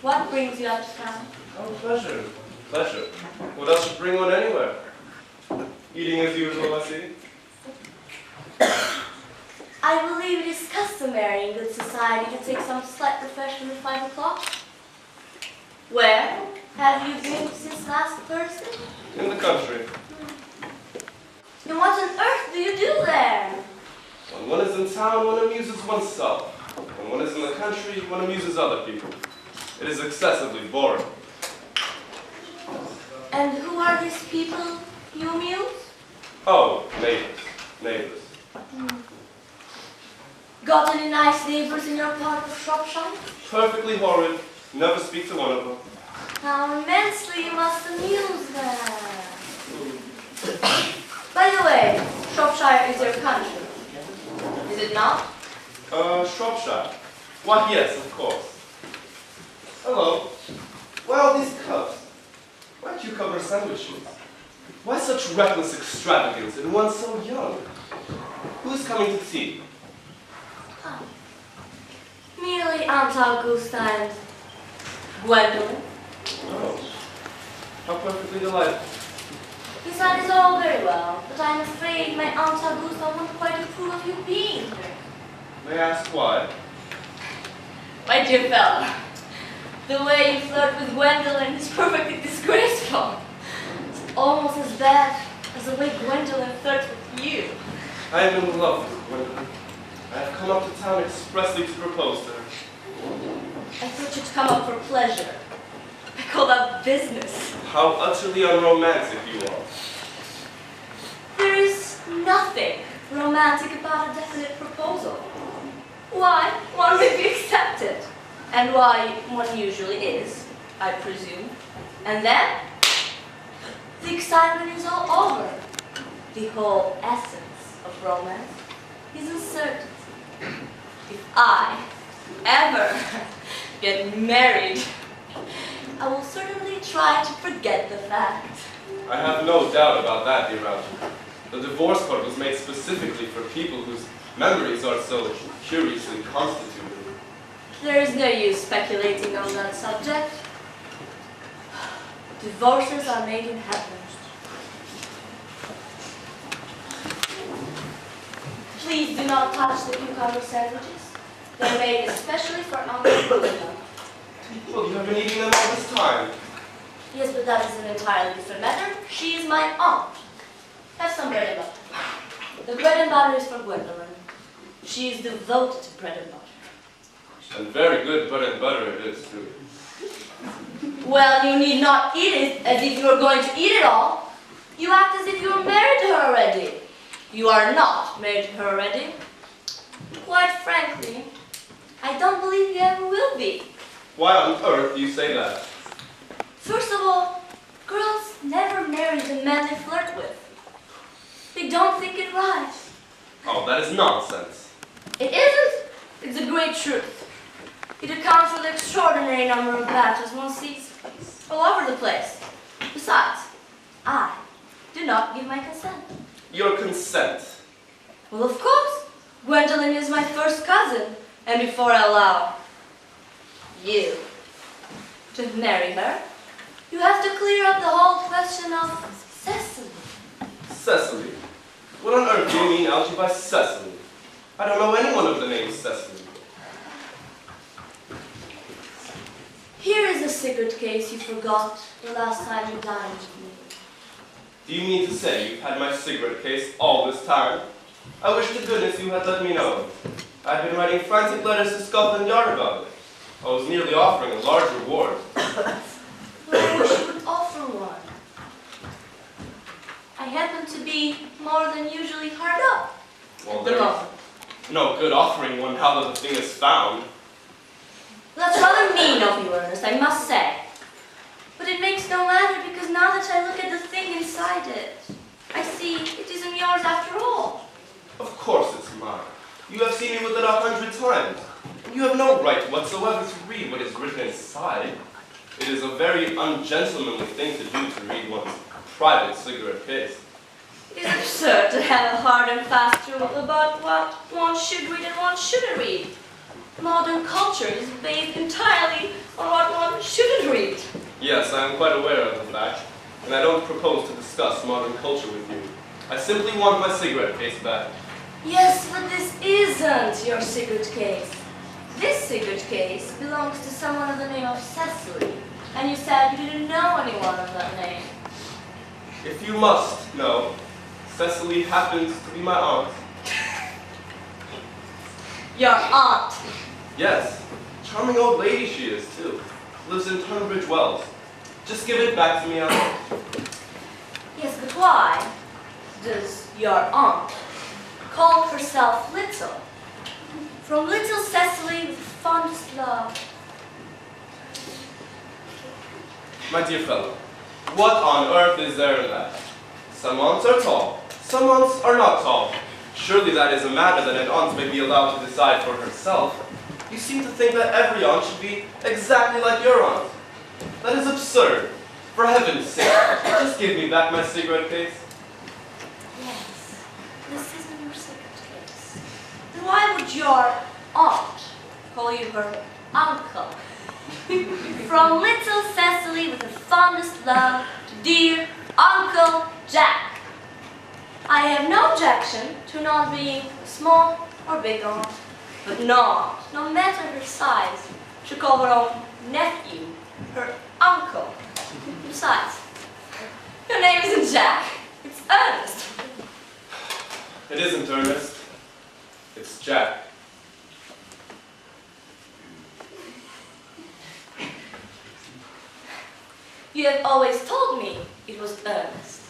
What brings you up to town? Oh, pleasure. Pleasure. What else should bring one anywhere? Eating as usual, I see. I believe it is customary in good society to take some slight refreshment at 5 o'clock. Where have you been since last Thursday? In the country. And what on earth do you do there? When one is in town, one amuses oneself. When one is in the country, one amuses other people. It is excessively boring. And who are these people you amuse? Oh, neighbors. Neighbors. Got any nice neighbors in your part of Shropshire? Perfectly horrid. Never speak to one of them. How immensely you must amuse them. By the way, Shropshire is your country. Is it not? Shropshire. Why, yes, of course. Hello. Why all these cups? Why cucumber sandwiches? Why such reckless extravagance in one so young? Who's coming to tea? Oh. Merely Aunt Augusta and Gwendolyn. Oh. How perfectly delightful. Yes, that is all very well, but I'm afraid my Aunt Augusta won't quite approve of you being here. May I ask why? My dear fellow, the way you flirt with Gwendolyn is perfectly disgraceful. It's almost as bad as the way Gwendolyn flirts with you. I am in love with Gwendolyn. I have come up to town expressly to propose to her. I thought you'd come up for pleasure. I call that business. How utterly unromantic you are. There is nothing romantic about a definite proposal. Why one may be accepted, and why one usually is, I presume. And then, the excitement is all over. The whole essence of romance is uncertainty. If I ever get married, I will certainly try to forget the fact. I have no doubt about that, dear Algie. The divorce code was made specifically for people whose memories are so curiously constituted. There is no use speculating on that subject. Divorces are made in heaven. Please do not touch the cucumber sandwiches. They're made especially for Aunt Augusta. Well, you have been eating them all this time. Yes, but that is an entirely different matter. She is my aunt. Have some bread and butter. The bread and butter is for Gwendolyn. She is devoted to bread and butter. And very good bread and butter it is, too. Well, you need not eat it as if you were going to eat it all. You act as if you were married to her already. You are not married to her already. Quite frankly, I don't believe you ever will be. Why on earth do you say that? First of all, girls never marry the men they flirt with. They don't think it right. Oh, that is nonsense. It isn't. It's a great truth. It accounts for the extraordinary number of matches one sees all over the place. Besides, I do not give my consent. Your consent. Well, of course. Gwendolyn is my first cousin, and before I allow you to marry her, you have to clear up the whole question of Cecily. Cecily? What on earth do you mean, Algie, by Cecily? I don't know anyone of the name Cecily. Here is a cigarette case you forgot the last time you dined with me. Do you mean to say you've had my cigarette case all this time? I wish to goodness you had let me know. I've been writing frantic letters to Scotland Yard about it. I was nearly offering a large reward. Well, I wish you would offer one. I happen to be more than usually hard up Well, at the there's moment. no good offering one now that the thing is found. That's rather mean of you, Ernest, I must say. But it makes no matter, because now that I look at the thing inside it, I see it isn't yours after all. Of course it's mine. You have seen me with it 100 times. You have no right whatsoever to read what is written inside. It is a very ungentlemanly thing to do to read one's private cigarette case. It is absurd to have a hard and fast rule about what one should read and one shouldn't read. Modern culture is based entirely on what one am quite aware of the fact, and I don't propose to discuss modern culture with you. I simply want my cigarette case back. Yes, but this isn't your cigarette case. This cigarette case belongs to someone of the name of Cecily, and you said you didn't know anyone of that name. If you must know, Cecily happens to be my aunt. Your aunt? Yes, charming old lady she is, too. Lives in Tunbridge Wells. Just give it back to me at once. Yes, but why does your aunt call herself Little? From little Cecily with fondest love. My dear fellow, what on earth is there in that? Some aunts are tall, some aunts are not tall. Surely that is a matter that an aunt may be allowed to decide for herself. You seem to think that every aunt should be exactly like your aunt. That is absurd. For heaven's sake, just give me back my cigarette case. Yes, this isn't your cigarette case. Then why would your aunt call you her uncle? From little Cecily with the fondest love to dear Uncle Jack. I have no objection to not being a small or big aunt, but not, no matter her size, should call her own nephew her uncle. Besides, your name isn't Jack, it's Ernest. It isn't Ernest. It's Jack. You have always told me it was Ernest.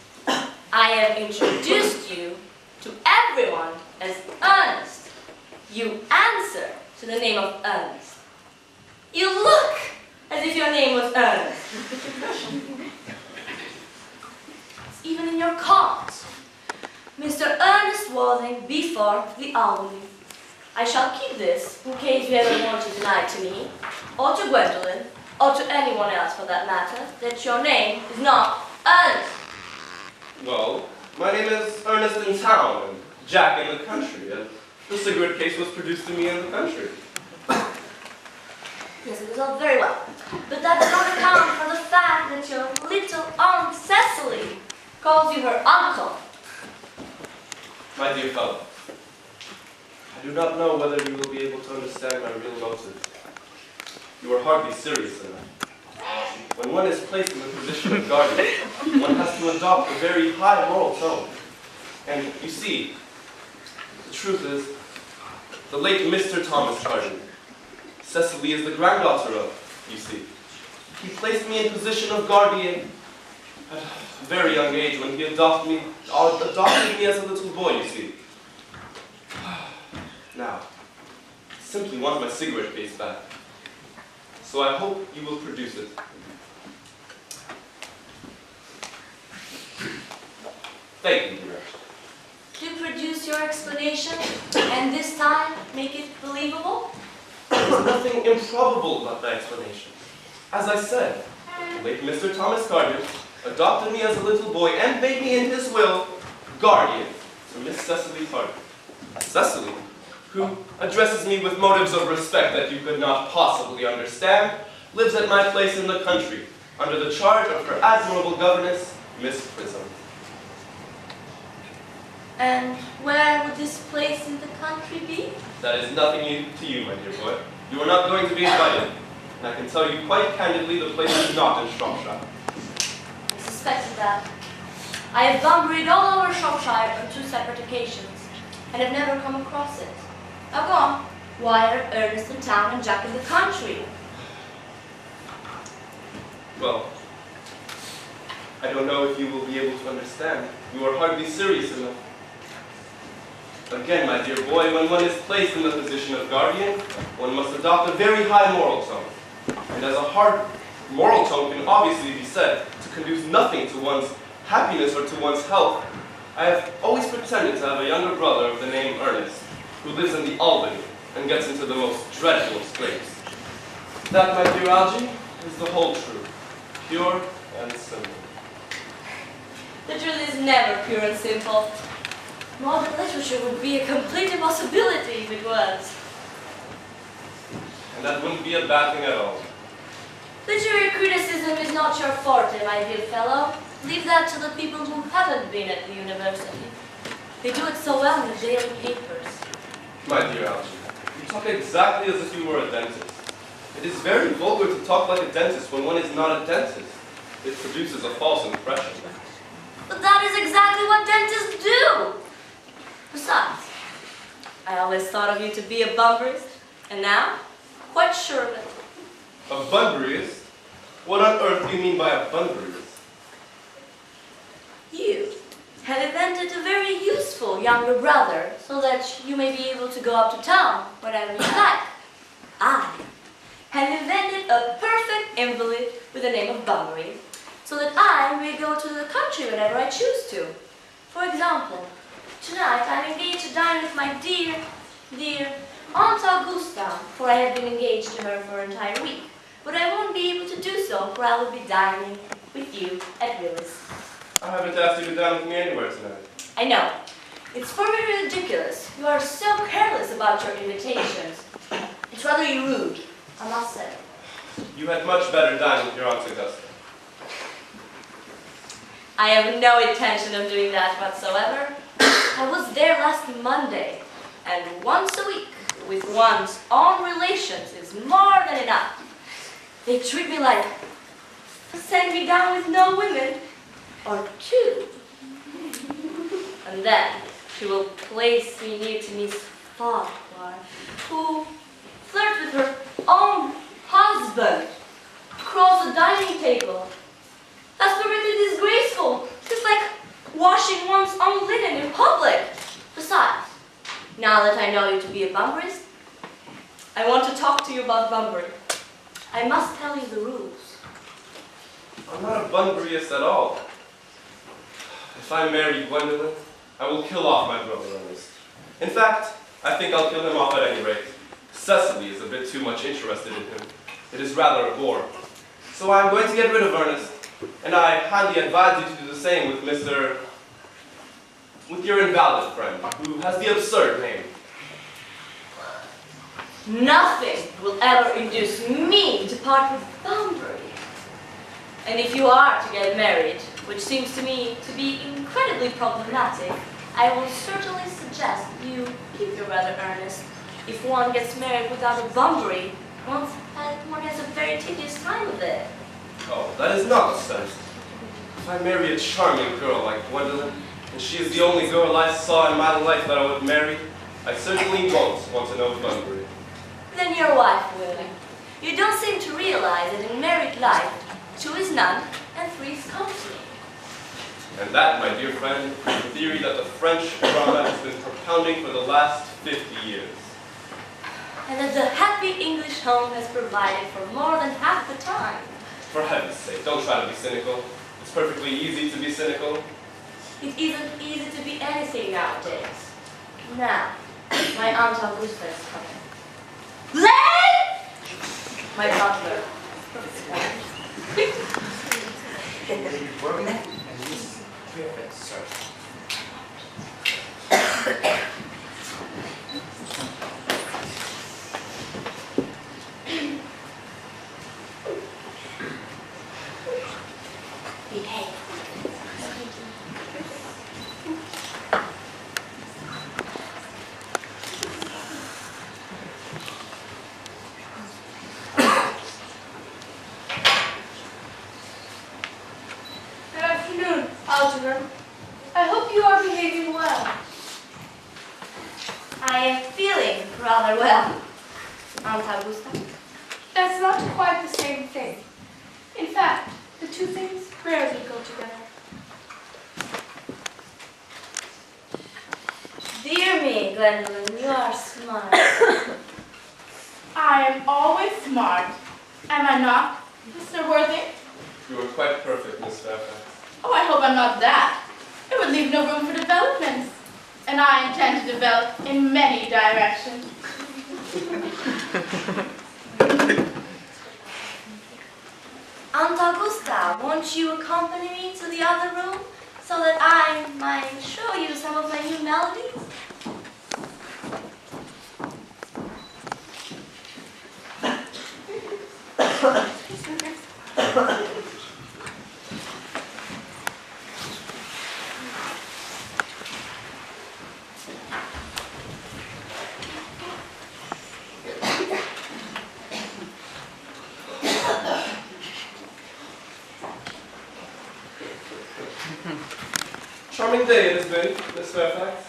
I have introduced you to everyone as Ernest. You answer to the name of Ernest. You look as if your name was Ernest. It's even in your cards. Mr. Ernest Worthing, before the Albany. I shall keep this in case you ever want to deny to me, or to Gwendolyn, or to anyone else for that matter, that your name is not Ernest. Well, my name is Ernest in town and Jack in the country, and the cigarette case was produced to me in the country. Yes, it was all very well, but that does not account for the fact that your little Aunt Cecily calls you her uncle. My dear fellow, I do not know whether you will be able to understand my real motive. You are hardly serious enough. When one is placed in the position of guardian, one has to adopt a very high moral tone. And you see, the truth is, the late Mr. Thomas Carden, Cecily is the granddaughter of, you see. He placed me in position of guardian at a very young age when he adopted me as a little boy, you see. Now, I simply want my cigarette case back. So I hope you will produce it. Thank you, dear. To produce your explanation, and this time make it believable? There's nothing improbable about that explanation. As I said, the late Mr. Thomas Carden adopted me as a little boy and made me in his will guardian to Miss Cecily Carden. Cecily, who addresses me with motives of respect that you could not possibly understand, lives at my place in the country, under the charge of her admirable governess, Miss Prism. And where would this place in the country be? That is nothing new to you, my dear boy. You are not going to be invited. And I can tell you quite candidly the place is not in Shropshire. I suspected that. I have bumbled all over Shropshire on 2 separate occasions, and have never come across it. Now go on. Why are Ernest in town and Jack in the country? Well, I don't know if you will be able to understand. You are hardly serious enough. Again, my dear boy, when one is placed in the position of guardian, one must adopt a very high moral tone. And as a hard moral tone can obviously be said to conduce nothing to one's happiness or to one's health, I have always pretended to have a younger brother of the name Ernest, who lives in the Albany and gets into the most dreadful scrapes. That, my dear Algy, is the whole truth, pure and simple. The truth is never pure and simple. Modern literature would be a complete impossibility if it was. And that wouldn't be a bad thing at all. Literary criticism Denticism is not your forte, my dear fellow. Leave that to the people who haven't been at the university. They do it so well in the daily papers. My dear Algie, you talk exactly as if you were a dentist. It is very vulgar to talk like a dentist when one is not a dentist. It produces a false impression. But that is exactly what dentists do. Besides, I always thought of you to be a bumperist, and now, quite sure of it. A bunburyist? What on earth do you mean by a bunburyist? You have invented a very useful younger brother so that you may be able to go up to town whenever you like. I have invented a perfect invalid with the name of Bunbury so that I may go to the country whenever I choose to. For example, tonight I'm engaged to dine with my dear Aunt Augusta, for I have been engaged to her for an entire week. But I won't be able to do so, for I will be dining with you at Willis. I haven't asked you to dine with me anywhere tonight. I know. It's for me ridiculous. You are so careless about your invitations. It's rather rude, I must say. You had much better dine with your Aunt Augusta. I have no intention of doing that whatsoever. I was there last Monday, and once a week with one's own relations is more than enough. They treat me like, send me down with no women, or two. And then she will place me near to Miss Farquhar, who flirts with her own husband across the dining table. That's perfectly disgraceful. It's like washing one's own linen in public. Besides, now that I know you to be a bumperist, I want to talk to you about bumpering. I must tell you the rules. I'm not a bunburyist at all. If I marry Gwendolyn, I will kill off my brother Ernest. In fact, I think I'll kill him off at any rate. Cecily is a bit too much interested in him. It is rather a bore. So I'm going to get rid of Ernest, and I highly advise you to do the same with your invalid friend, who has the absurd name. Nothing will ever induce me to part with Bunbury. And if you are to get married, which seems to me to be incredibly problematic, I will certainly suggest you keep your brother Ernest. If one gets married without a Bunbury, one has a very tedious time of it. Oh, that is nonsense. If I marry a charming girl like Gwendolyn, and she is the only girl I saw in my life that I would marry, I certainly won't want to know Bunbury. Then your wife will. You don't seem to realize that in married life, 2 is none and 3 is company. And that, my dear friend, is the theory that the French drama has been propounding for the last 50 years. And that the happy English home has provided for more than half the time. For heaven's sake, don't try to be cynical. It's perfectly easy to be cynical. It isn't easy to be anything nowadays. Now, my Aunt Augusta is coming. Len! My butler. Behave. Good afternoon, Algernon. I hope you are behaving well. I am feeling rather well, Aunt Augusta. That's not quite the same thing. In fact, the two things rarely go together. Dear me, Gwendolyn, you are smart. I am always smart. Am I not, Mr. Worthing? You are quite perfect, Miss Fairfax. Oh, I hope I'm not that. It would leave no room for development. And I intend to develop in many directions. Aunt Augusta, won't you accompany me to the other room so that I might show you some of my new melodies? Charming day it has been, Miss Fairfax.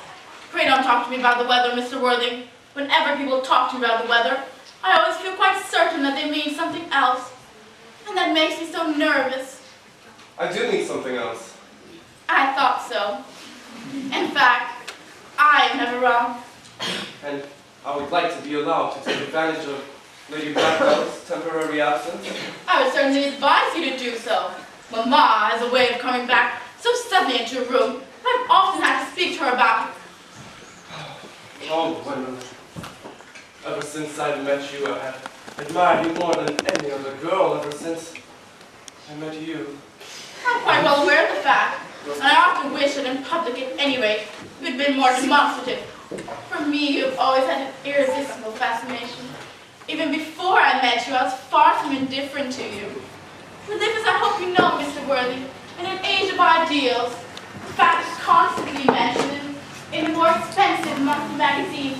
Pray don't talk to me about the weather, Mr. Worthing. Whenever people talk to me about the weather, I always feel quite certain that they mean something else. And that makes me so nervous. I do mean something else. I thought so. In fact, I am never wrong. And I would like to be allowed to take advantage of Lady Blackwell's temporary absence. I would certainly advise you to do so. Mamma has a way of coming back so suddenly into a room. I've often had to speak to her about it. Oh, Gwendolyn. Ever since I met you, I have admired you more than any other girl ever since I met you. I'm quite well aware of the fact, and I often wish that in public at any rate, you had been more demonstrative. For me, you've always had an irresistible fascination. Even before I met you, I was far from indifferent to you. We live, as I hope you know, Mr. Worthing, in an age of ideals. The fact is constantly mentioned in more expensive monthly magazines,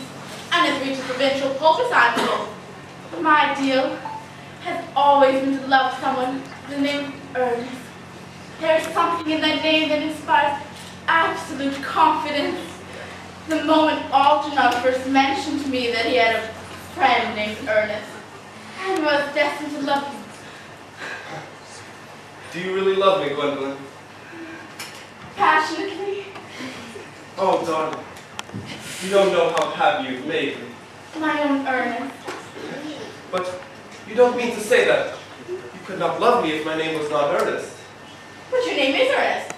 and has reached the provincial pulpits, I'm told. My ideal has always been to love someone with the name Ernest. There is something in that name that inspires absolute confidence. The moment Algernon first mentioned to me that he had a friend named Ernest, I was destined to love him. Do you really love me, Gwendolyn? Passionately. Oh, darling. You don't know how happy you've made me. My own Ernest. But you don't mean to say that you could not love me if my name was not Ernest. But your name is Ernest.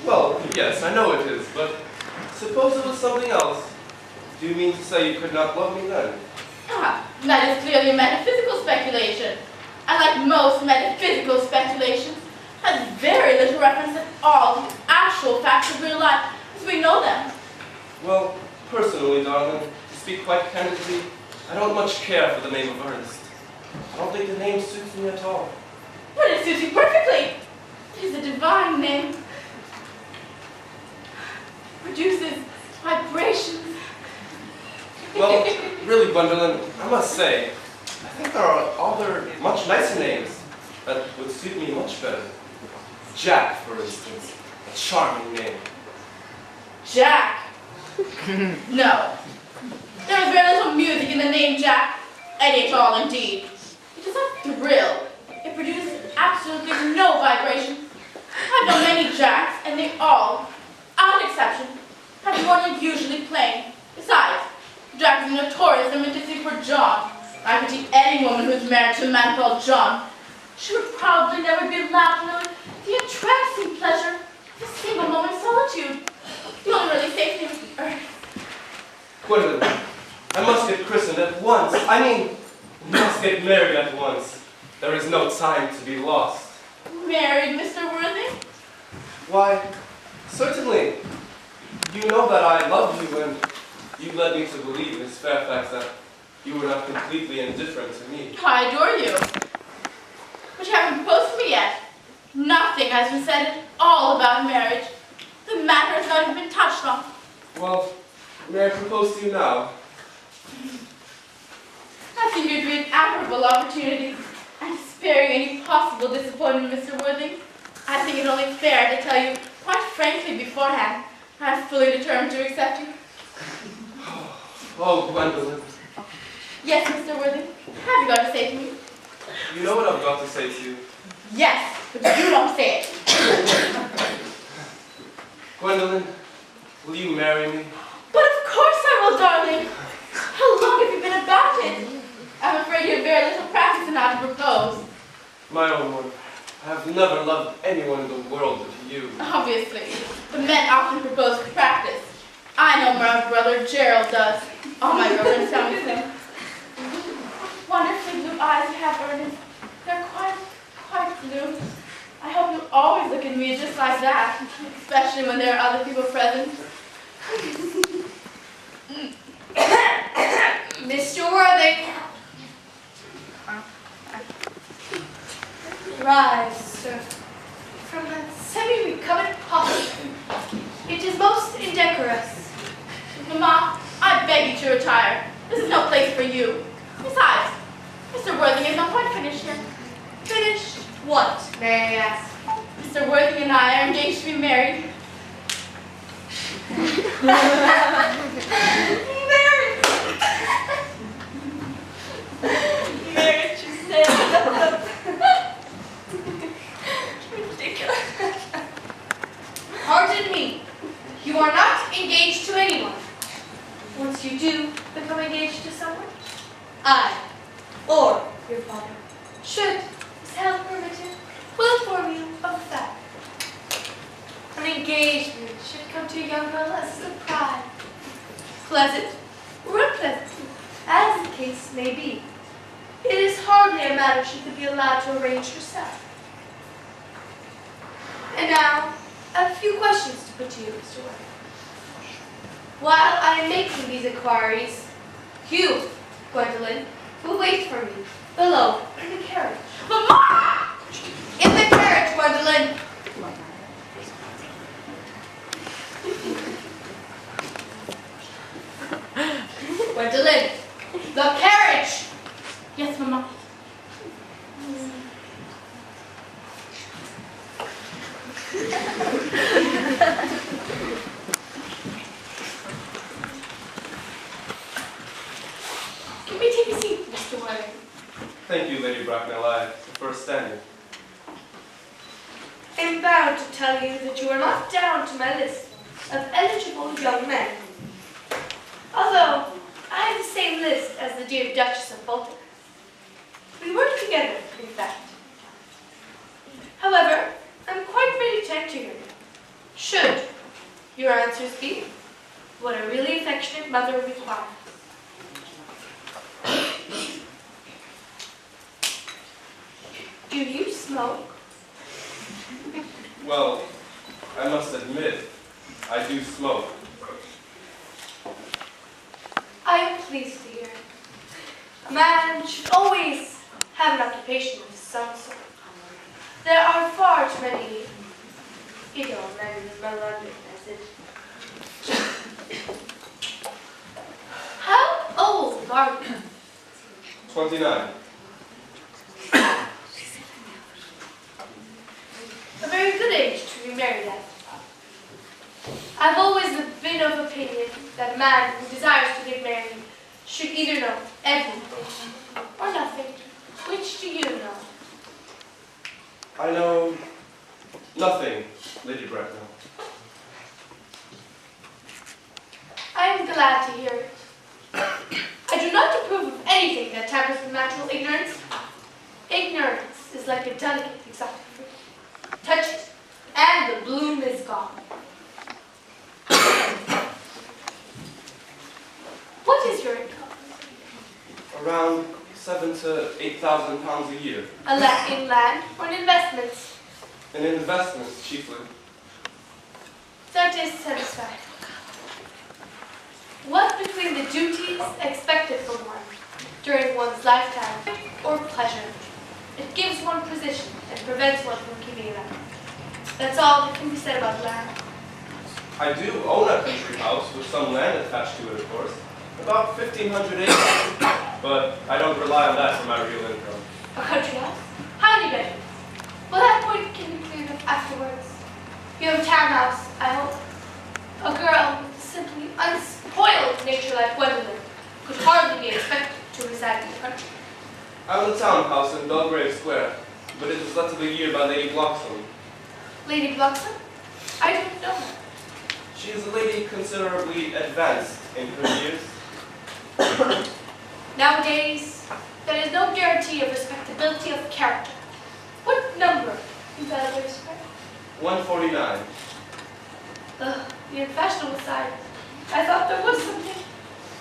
Well, yes, I know it is, but suppose it was something else. Do you mean to say you could not love me then? Ah, that is clearly a metaphysical speculation. And like most metaphysical speculations, has very little reference at all to actual facts of real life as we know them. Well, personally, darling, to speak quite candidly, I don't much care for the name of Ernest. I don't think the name suits me at all. But it suits you perfectly. It is a divine name. Produces vibrations. Well, really, Gwendolyn, I must say, I think there are other, much nicer names that would suit me much better. Jack, for instance, a charming name. Jack. No. There is very little music in the name Jack. Any at all, indeed. It does not thrill. It produces absolutely no vibration. I've known many Jacks, and they all, without exception, have more than usually plain. Besides, Jack is a notorious imitacy for John. I pity any woman who's married to a man called John. She would probably never be allowed to know the entrancing pleasure of a single moment's solitude. The only really safe name is Ernest. Gwendolyn, I must get christened at once. I mean, we must get married at once. There is no time to be lost. Married, Mr. Worthing? Why, certainly. You know that I love you, and you led me to believe, Miss Fairfax, that you were not completely indifferent to me. I adore you. But you haven't proposed to me yet. Nothing has been said at all about marriage. The matter has not even been touched on. Well, may I propose to you now? I think you'd be an admirable opportunity, and to spare you any possible disappointment, Mr. Worthing, I think it only fair to tell you quite frankly beforehand I am fully determined to accept you. Oh, Gwendolyn. Yes, Mr. Worthing, have you got to say to me? You know what I've got to say to you. Yes, but you don't say it. Gwendolyn, will you marry me? But of course I will, darling. How long have you been about it? I'm afraid you have very little practice in how to propose. My own one. I have never loved anyone in the world but you. Obviously, but men often propose for practice. I know my brother Gerald does. All my girlfriends tell me so. Wonderfully blue eyes you have, Ernest. They're quite blue. I hope you'll always look at me just like that, especially when there are other people present. Mr. Worthing. rise, sir, from a semi-recovered posture. It is most indecorous. Mamma, I beg you to retire. This is no place for you. Besides, Mr. Worthing is not quite finished yet. Finished what, may I ask? Mr. Worthing and I are engaged to be married. Marriage! Marriage, you said. Ridiculous. Pardon me. You are not engaged to anyone. Once you do become engaged to someone, I, or your father, should, as health permitted, will inform you of that. An engagement should come to a young girl as a surprise. Pleasant or unpleasant, as the case may be. It is hardly a matter she could be allowed to arrange herself. And now, I have a few questions to put to you, Mr. Worthing. While I am making these inquiries, you, Gwendolyn, will wait for me below in the carriage. Mamma! In the carriage, Gwendolyn! Gwendolyn, the carriage! Yes, Mamma. Can we take a seat, Mr. Worthing? Thank you, Lady Bracknell. I prefer standing. I am bound to tell you that you are not down to my list of eligible young men. Although, I have the same list as the dear Duchess of Bolton. We work together, in fact. However, I'm quite ready to enter you. Should your answers be what a really affectionate mother requires. Do you smoke? Well, I must admit, I do smoke. I am pleased to hear it. A man should always have an occupation of some sort. There are far too many idle men in London as it. How old are you? 29. A very good age to be married at. I've always been of opinion that a man who desires to get married should either know everything or nothing. Which do you know? I know nothing, Lady Bracknell. I am glad to hear it. I do not approve of anything that tampers with natural ignorance. Ignorance is like a delicate exotic fruit. Touch it, and the bloom is gone. What is your income? Around 7,000 to 8,000 pounds a year. In land or in investments? In investments, chiefly. That is satisfactory. What between the duties expected from one during one's lifetime or pleasure, it gives one position and prevents one from keeping it up. That's all that can be said about land. I do own a country house with some land attached to it, of course. About 1,500 acres. But I don't rely on that for my real income. A country house? How many bedrooms? Well, that point can be cleared up afterwards. You have a townhouse, I hope. A girl with a simply unspoiled nature like Gwendolyn could hardly be expected to reside in the country. I own a townhouse in Belgrave Square, but it was let to the year by Lady Bloxham. Lady Bloxham? I don't know her. She is a lady considerably advanced in her years. Nowadays, there is no guarantee of respectability of character. What number in Belgrave Square? 149. The unfashionable side. I thought there was something.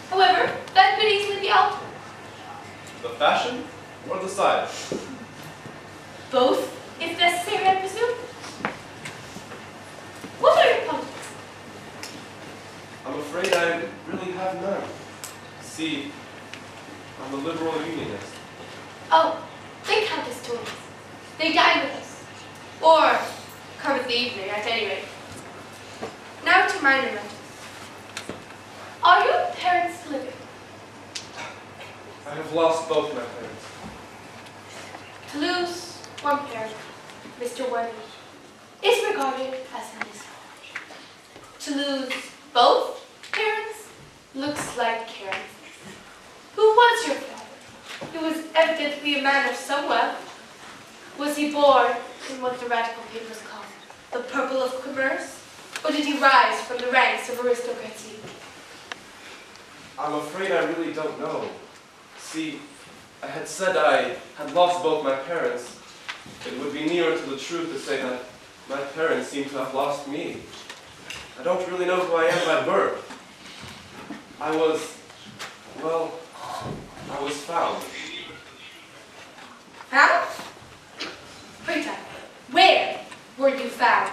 However, that could easily be altered. The fashion or the size? Both, if necessary, I presume. What are your politics? I'm afraid I really have none. See, I'm a liberal unionist. Oh, they count as toys. They They dine with us. Or come in the evening, at any rate. Now to minor matters. Are your parents living? I have lost both my parents. To lose one parent, Mr. Worthy, is regarded as a misfortune. To lose both parents looks like carelessness. Who was your father? He was evidently a man of some wealth. Was he born in what the radical papers call the purple of commerce? Or did he rise from the ranks of aristocracy? I'm afraid I really don't know. See, I had said I had lost both my parents. It would be nearer to the truth to say that my parents seem to have lost me. I don't really know who I am by birth. I was found. Found? Pray tell, where were you found?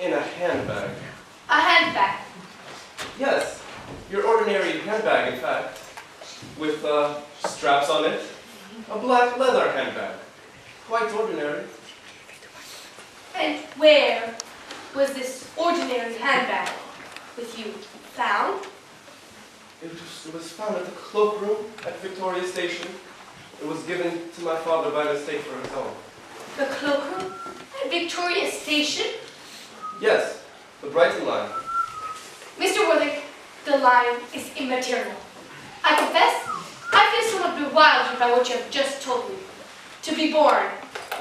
In a handbag. A handbag. Yes, your ordinary handbag, in fact. With straps on it. A black leather handbag. Quite ordinary. And where was this ordinary handbag with you found? It was found at the cloakroom at Victoria Station. It was given to my father by mistake for his own. The cloakroom at Victoria Station? Yes, the Brighton line. Mr. Worthing, the line is immaterial. I confess, I feel somewhat bewildered by what you have just told me. To be born,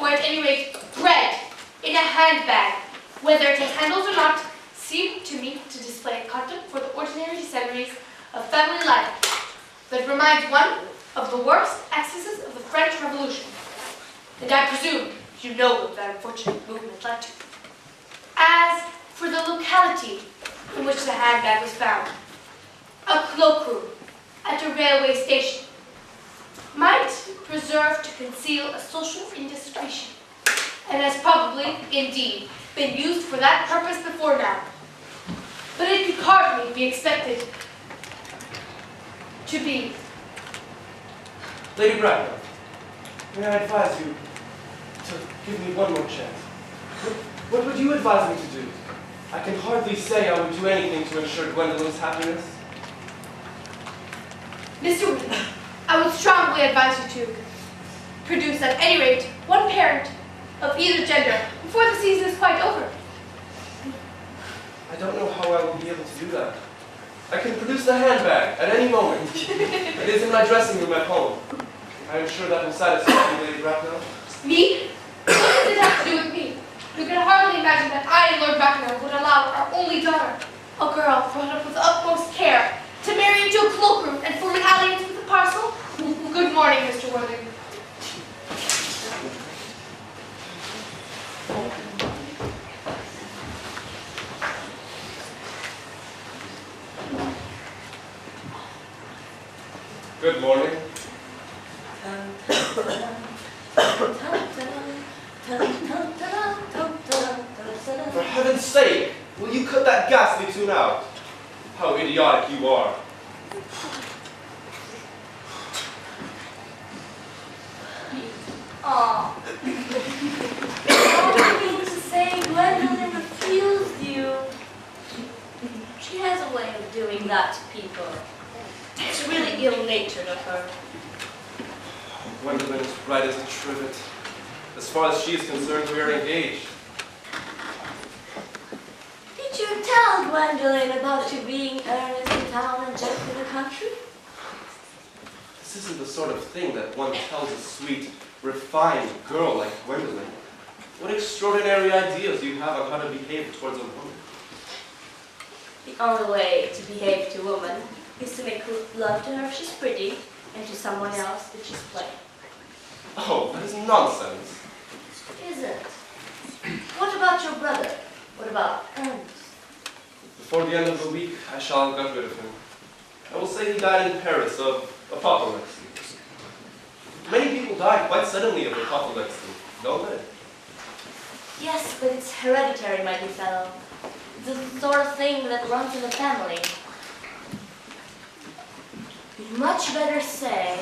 or at any rate bred, in a handbag, whether it has handles or not, seemed to me to display a contempt for the ordinary necessities of family life that reminds one of the worst excesses of the French Revolution. And I presume you know what that unfortunate movement led to. As for the locality in which the handbag was found, a cloakroom at a railway station might preserve to conceal a social indiscretion, and has probably, indeed, been used for that purpose before now. But it could hardly be expected to be. Lady Bracknell, may I advise you to give me one more chance? What would you advise me to do? I can hardly say I would do anything to ensure Gwendolyn's happiness. Mr. Whitney, I would strongly advise you to produce at any rate one parent of either gender before the season is quite over. I don't know how I will be able to do that. I can produce the handbag at any moment. It is in my dressing room at home. I am sure that will satisfy you, Lady Bracknell. Me? What does it have to do with me? You can hardly imagine that I and Lord Bracknell would allow our only daughter, a girl brought up with the utmost care, to marry into a cloakroom and form an alliance with a parcel? Good morning, Mr. Worthing. Good morning. For heaven's sake, will you cut that ghastly tune out? How idiotic you are. Aw. I mean to say Gwendolyn refused you. She has a way of doing that to people. It's really ill-natured of her. Gwendolyn is right as a trivet. As far as she is concerned, we are engaged. Did you tell Gwendolyn about you being Ernest in town and Jeff in the country? This isn't the sort of thing that one tells a sweet, refined girl like Gwendolyn. What extraordinary ideas do you have on how to behave towards a woman? The only way to behave to a woman is to make love to her if she's pretty, and to someone else if she's plain. Oh, that is nonsense. Isn't? What about your brother? What about Ernest? Before the end of the week, I shall get rid of him. I will say he died in Paris of apoplexy. Many people die quite suddenly of apoplexy, don't they? Yes, but it's hereditary, my dear fellow. It's the sort of thing that runs in the family. You'd much better say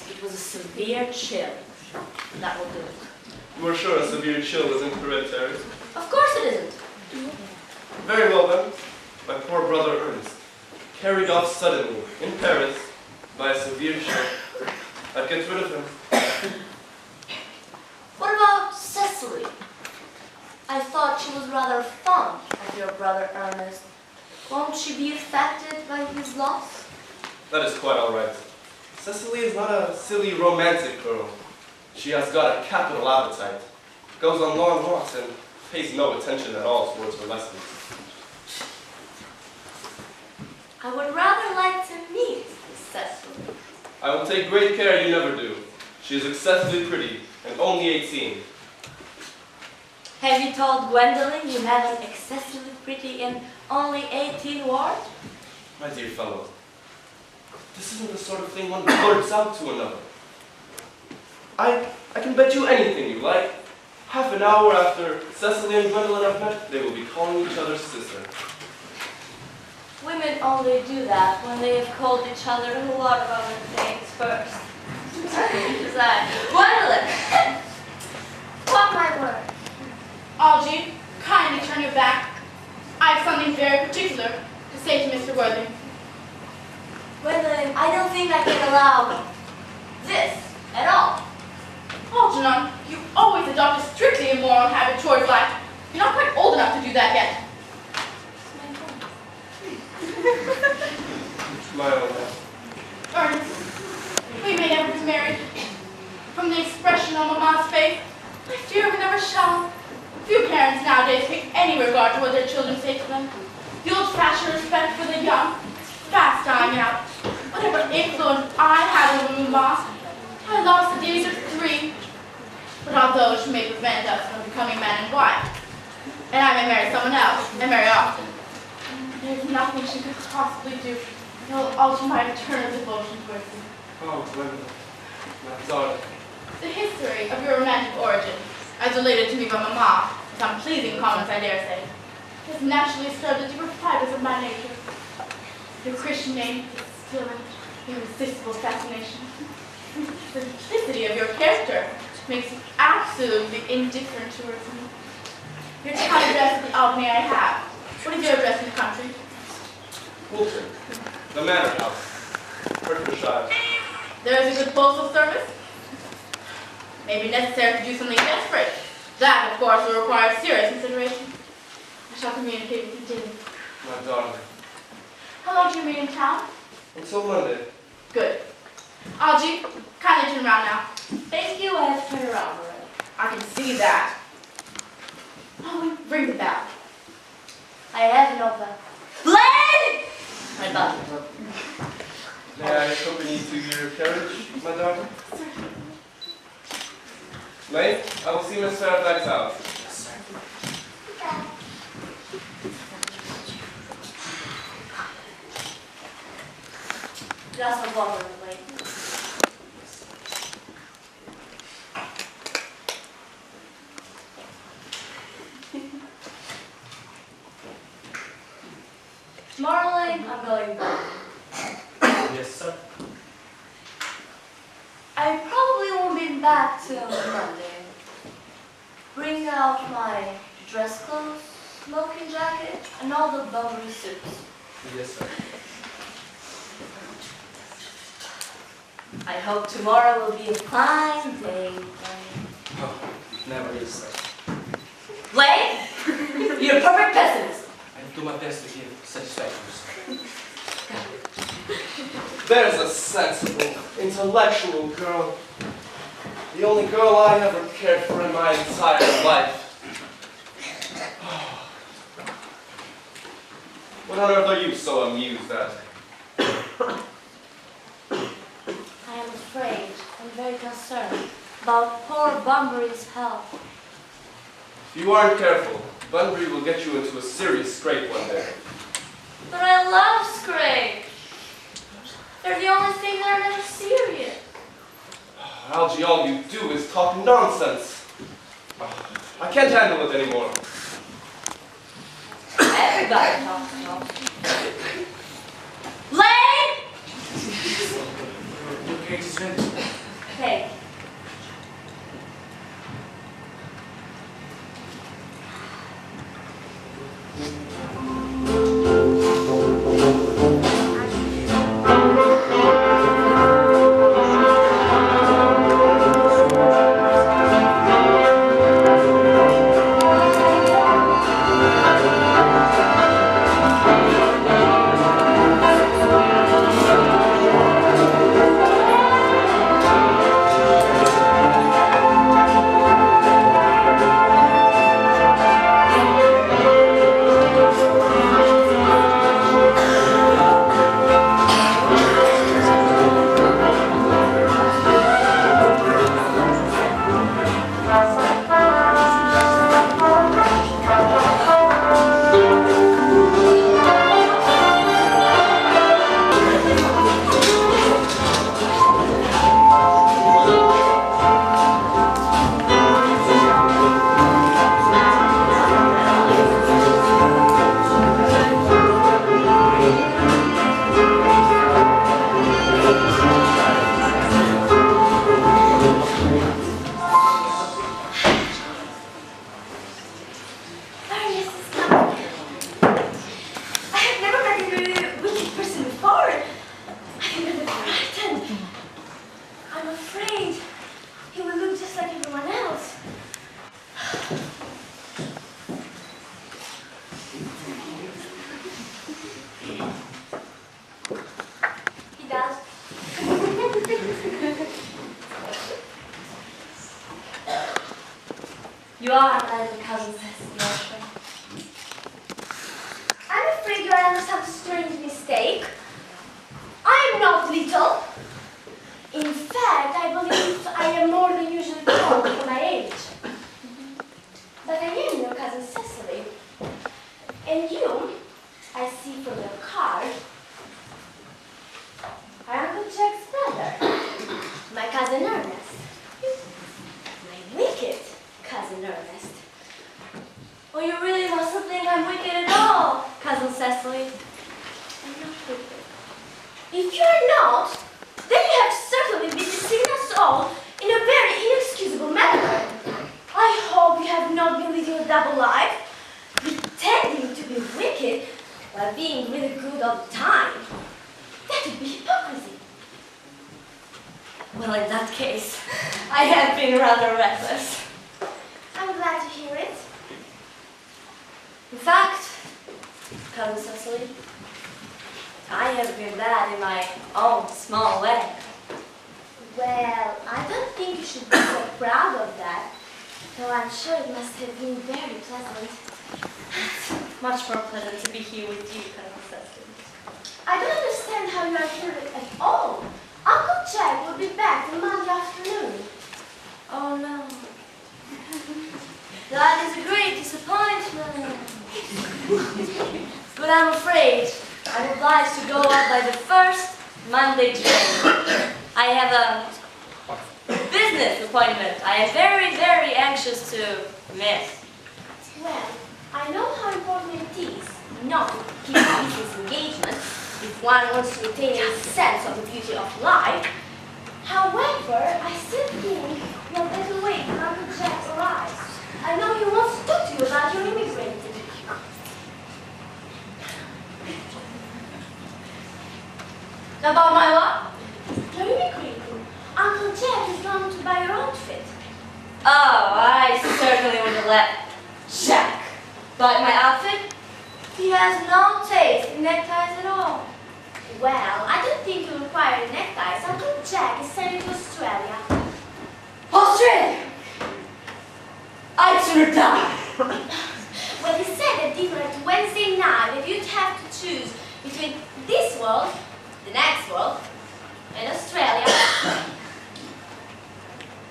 it was a severe chill. That will do it. You are sure a severe chill isn't hereditary? Of course it isn't. Very well then. My poor brother Ernest, carried off suddenly in Paris by a severe chill. I'd get rid of him. What about Cecily? I thought she was rather fond of your brother Ernest. Won't she be affected by his loss? That is quite all right. Cecily is not a silly romantic girl. She has got a capital appetite, goes on long walks, and pays no attention at all towards her lessons. I would rather like to meet Cecily. I will take great care you never do. She is excessively pretty, and only 18. Have you told Gwendolyn you have an excessively pretty and only 18 ward? My dear fellow, this isn't the sort of thing one blurts out to another. I can bet you anything you like. Half an hour after Cecily and Gwendolyn have met, they will be calling each other sister. Women only do that when they have called each other a lot of other things first. Gwendolyn! What my word? Algy, kindly turn your back. I have something very particular to say to Mr. Worthing. Gwendolyn, I don't think I can allow this at all. Algernon, you always adopt a strictly immoral habit towards life. You're not quite old enough to do that yet. My own man. Ernest, we may never be married. From the expression on Mamma's face, I fear we never shall. Few parents nowadays take any regard to what their children say to them. The old-fashioned respect for the young is fast dying out. Whatever influence I had over Mamma, I lost at the age of 3. But although she may prevent us from becoming man and wife, and I may marry someone else, and marry often, there's nothing she could possibly do that will alter my eternal devotion towards you. Oh, Gwendolyn, my darling. The history of your romantic origin, as related to me by Mamma, some pleasing comments I dare say, has naturally stirred the deeper fibers of my nature. Your Christian name is still an irresistible fascination. The simplicity of your character makes you absolutely indifferent towards me. Your town address at the Albany I have. What is your address in the country? Wilton, the Manor House, Hertfordshire. There is a good postal service. May be necessary to do something desperate. That, of course, will require serious consideration. I shall communicate with you daily. My darling. How long do you remain in town? Until Monday. Good. Algy, kindly turn around now. Thank you, I have turned around already. I can see that. Oh, ring the bell. I have no bell. Lane! My bell. May I accompany you to your carriage, my darling? Lane, I will see Miss Fairfax out. Just a water, Lane. Tomorrow, Lane, I'm going back. Yes, sir. I probably won't be back till Monday. Bring out my dress clothes, smoking jacket, and all the Bunbury suits. Yes, sir. I hope tomorrow will be a fine day. Oh, never is, sir. Blake, you're a perfect pessimist. I do my best to give satisfaction. There's a sensible, intellectual girl. The only girl I ever cared for in my entire life. What on earth are you so amused at? I am afraid and very concerned about poor Bunbury's health. If you aren't careful, Bunbury will get you into a serious scrape one day. But I love scrapes. They're the only thing that are never serious. Algy, all you do is talk nonsense. I can't handle it anymore. Everybody talks nonsense. Lane! Your case is ready. Thank you. Ernest is coming. I have never met a really wicked person before. I'm a bit frightened. I'm afraid he will look just like everyone else. He does. You are my little cousin, Cecilia. I'm afraid you are under some strange mistake. I am not little. In fact, I believe I am more than usually tall for my age. But I am your cousin Cecily. And you, I see from your card, are Uncle Jack's brother, my cousin Ernest. My wicked cousin Ernest. Oh, you really mustn't think I'm wicked at all, Cousin Cecily. I'm not wicked. If you're not, then you have certainly been deceiving us all in a very inexcusable manner. I hope you have not been leading a double life, pretending to be wicked while being really good all the time. That would be hypocrisy. Well, in that case, I have been rather reckless. I'm glad to hear it. In fact, Cousin Cecily, I have been bad in my own small way. Well, I don't think you should be so proud of that, though I'm sure it must have been very pleasant. It's much more pleasant to be here with you, Cousin Cecily. I don't understand how you are here at all. Uncle Jack will be back on Monday afternoon. Oh no. That is a great disappointment. But I'm afraid I'm obliged to go out by the first Monday train. I have a business appointment I am very, very anxious to miss. Well, I know how important it is not to keep a business engagement if one wants to retain a sense of the beauty of life. However, I still think you'll better wait till Uncle Jack arrives. I know he wants to talk to you about your immigrating. About my what? Your immigrating. Uncle Jack is going to buy your outfit. Oh, I certainly wouldn't let Jack buy my outfit. He has no taste in neckties at all. Well, I don't think you require neckties. Uncle Jack is sending to Australia. Australia? I'd sooner die. Well, he said at dinner at Wednesday night that you'd have to choose between this world, the next world, and Australia.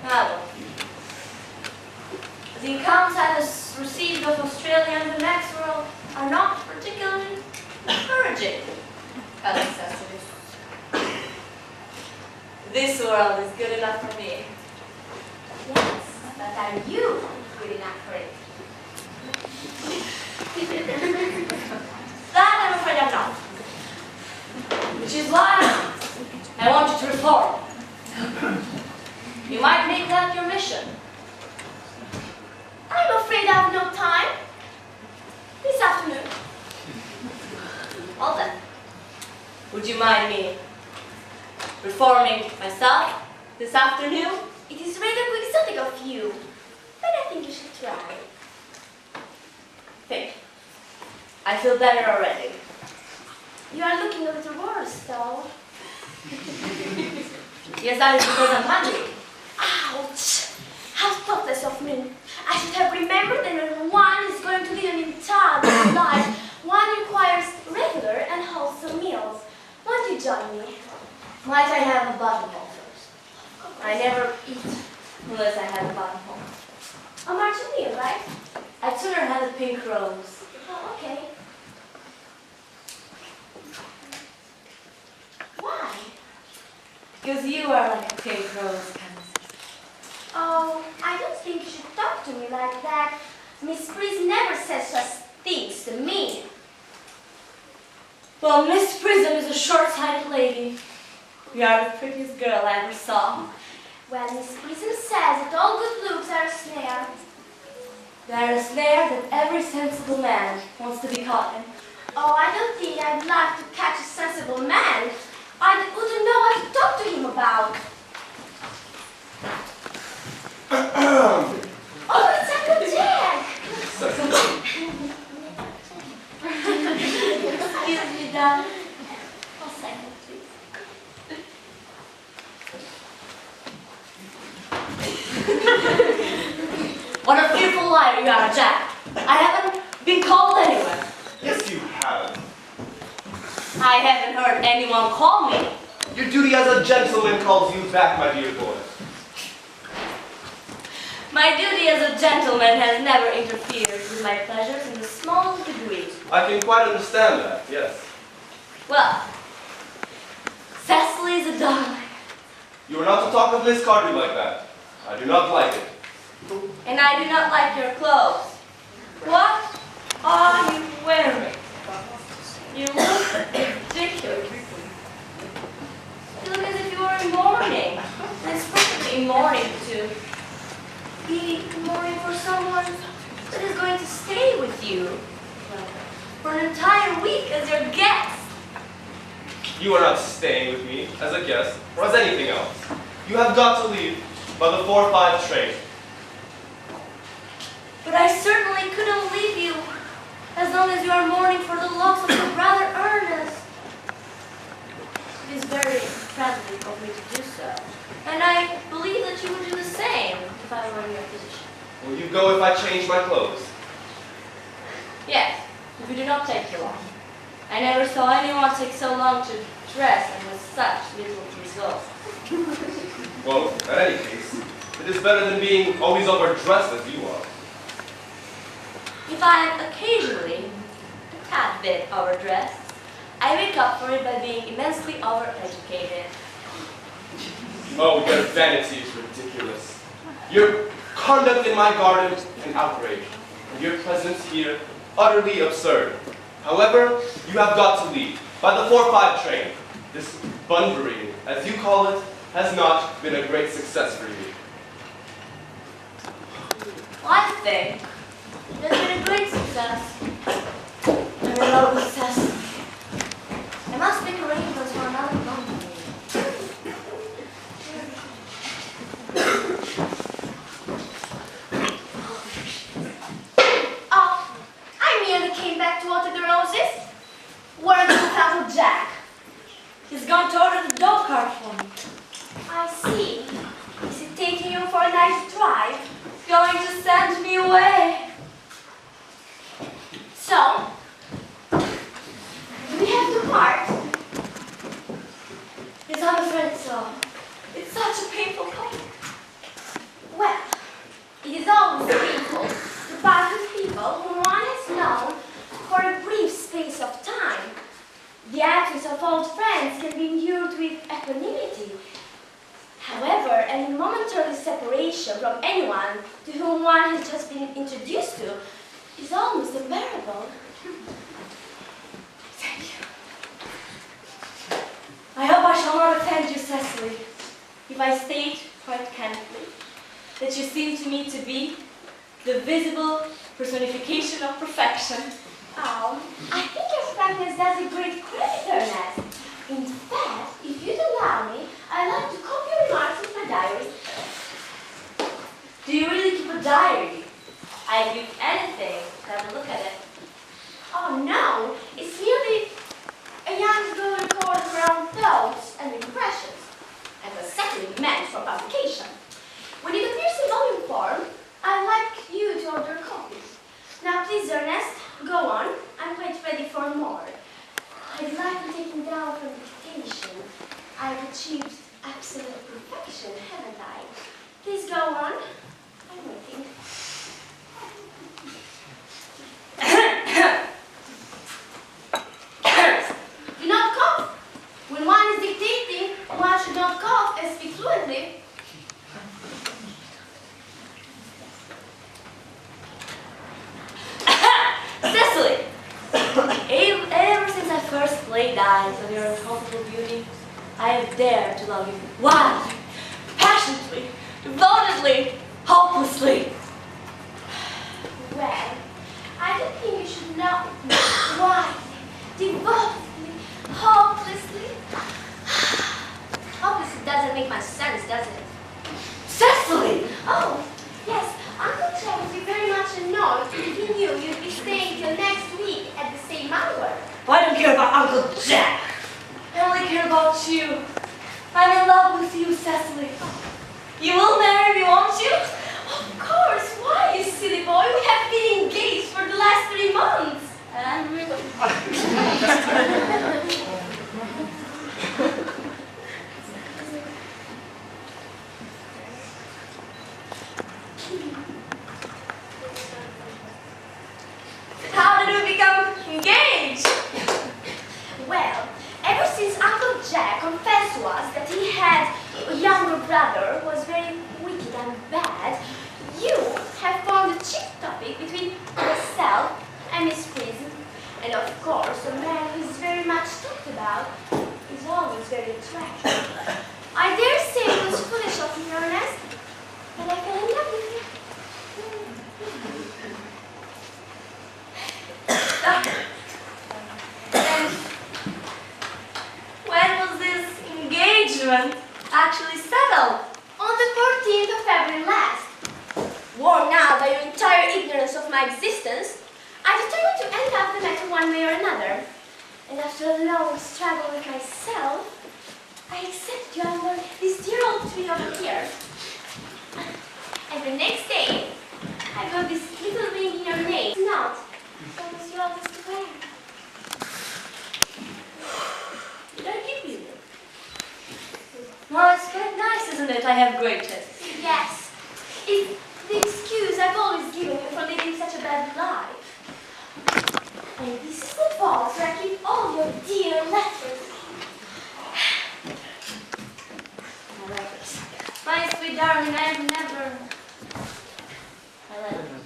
Well, the incomes I received of Australia and the next world are not particularly encouraging. Alex says it is. This world is good enough for me. Yes, but are you good enough for it? That I'm afraid I'm not. Which is why I want you to reform. You might make that your mission. I'm afraid I have no time. This afternoon, mind me performing myself this afternoon? It is rather quixotic of you, but I think you should try. Thank you. I feel better already. You are looking a little worse, though. Yes, that is because I'm hungry. Ouch! How thoughtless of me. I should have remembered that when one is going to lead an entire life, one requires regular and wholesome meals. Won't you join me? Might I have a buttonhole first? I never eat unless I have a buttonhole. A marching meal, right? I'd sooner have a pink rose. Oh, okay. Why? Because you are like a pink rose, Kansas. Oh, I don't think you should talk to me like that. Miss Prism never says such things to me. Well, Miss Prism is a short-sighted lady. You are the prettiest girl I ever saw. Well, Miss Prism says that all good looks are a snare. They are a snare that every sensible man wants to be caught in. Oh, I don't think I'd like to catch a sensible man. I wouldn't know what to talk to him about. Oh, it's Uncle Jack! Excuse me, darling. A second, please. What a fearful liar you are, Jack. I haven't been called anywhere. Yes, you have. I haven't heard anyone call me. Your duty as a gentleman calls you back, my dear boy. My duty as a gentleman has never interfered with my pleasures in the smallest degree. I can quite understand that, yes. Well, Cecily is a darling, You are not to talk of Miss Cardew like that. I do not like it. and I do not like your clothes. What are you wearing? You look ridiculous. You look as if you were in mourning. And it's perfectly in mourning to be in mourning for someone that is going to stay with you for an entire week as your guest. You are not staying with me as a guest or as anything else. You have got to leave by the 4:05 train. But I certainly couldn't leave you as long as you are mourning for the loss of your brother Ernest. It is very tragic of me to do so, and I believe that you would do the same if I were in your position. Will you go if I change my clothes? Yes, if you do not take too long. I never saw anyone take so long to dress and with such little result. Well, in any case, it is better than being always overdressed as you are. If I am occasionally a tad bit overdressed, I make up for it by being immensely overeducated. Oh, your vanity is ridiculous. Your conduct in my garden, an outrage. And your presence here, utterly absurd. However, you have got to leave by the 4:05 train. This bunburying, as you call it, has not been a great success for you. I think that's been a great success. I'm in love with Cecily. I must make arrangements for another company. Oh, I merely came back to water the roses. Where are you, Uncle Jack? He's gone to order the dog cart for me. I see. Is he taking you for a nice drive? Going to send me away. So, we have to part. Yes, I'm afraid so. It's such a painful part. Well, it is always painful to part with people whom one has known for a brief space of time. The absence of old friends can be endured with equanimity. However, any momentary separation from anyone to whom one has just been introduced to is almost unbearable. Thank you. I hope I shall not offend you, Cecily, if I state quite candidly that you seem to me to be the visible personification of perfection. Oh, I think your frankness does a great credit, Ernest. In If you'd allow me, I'd like to copy your remarks in my diary. Do you really keep a diary? I'd give anything to have a look at it. Oh no, it's merely a young girl record of her own thoughts and impressions, and was certainly meant for publication. When it appears in volume form, I'd like you to order a copy. Now please, Ernest, go on. I'm quite ready for more. I'd like to take him down from dictation. I've achieved absolute perfection, haven't I? Please go on. I'm waiting. Do not cough. When one is dictating, one should not cough and speak fluently. Cecily! Ever since I first laid eyes on your incomparable beauty, I have dared to love you wildly, passionately, devotedly, hopelessly. Well, I don't think you should love me wildly, devotedly, hopelessly. Hopelessly doesn't make much sense, does it? Cecily! Oh, yes, Uncle Jack would be very much annoyed if he knew you'd be staying till next week at the same hour. I don't care about Uncle Jack. I only care about you. I'm in love with you, Cecily. You will marry me, won't you? Of course. Why, you silly boy? We have been engaged for the last 3 months. And I'm really... How did we become engaged? Well, ever since Uncle Jack confessed to us that he had a younger brother who was very wicked and bad, you have formed a chief topic between myself and Miss Prison. And of course, a man who is very much talked about is always very attractive. I dare say it was foolish of me, Ernest, but I fell in love with you. And when was this engagement actually settled? On the 14th of February last. Worn out by your entire ignorance of my existence, I determined to end up the matter one way or another. And after a long struggle with myself, I accepted you under this dear old tree over here. And the next day, I got this little ring in your name. It's not. What was your oldest to wear? Did I give you it? Well, it's quite nice, isn't it? I have great taste. Yes. It's the excuse I've always given you for living such a bad life. And this is the box where I keep all your dear letters. My letters. My sweet darling, I have never... My letters.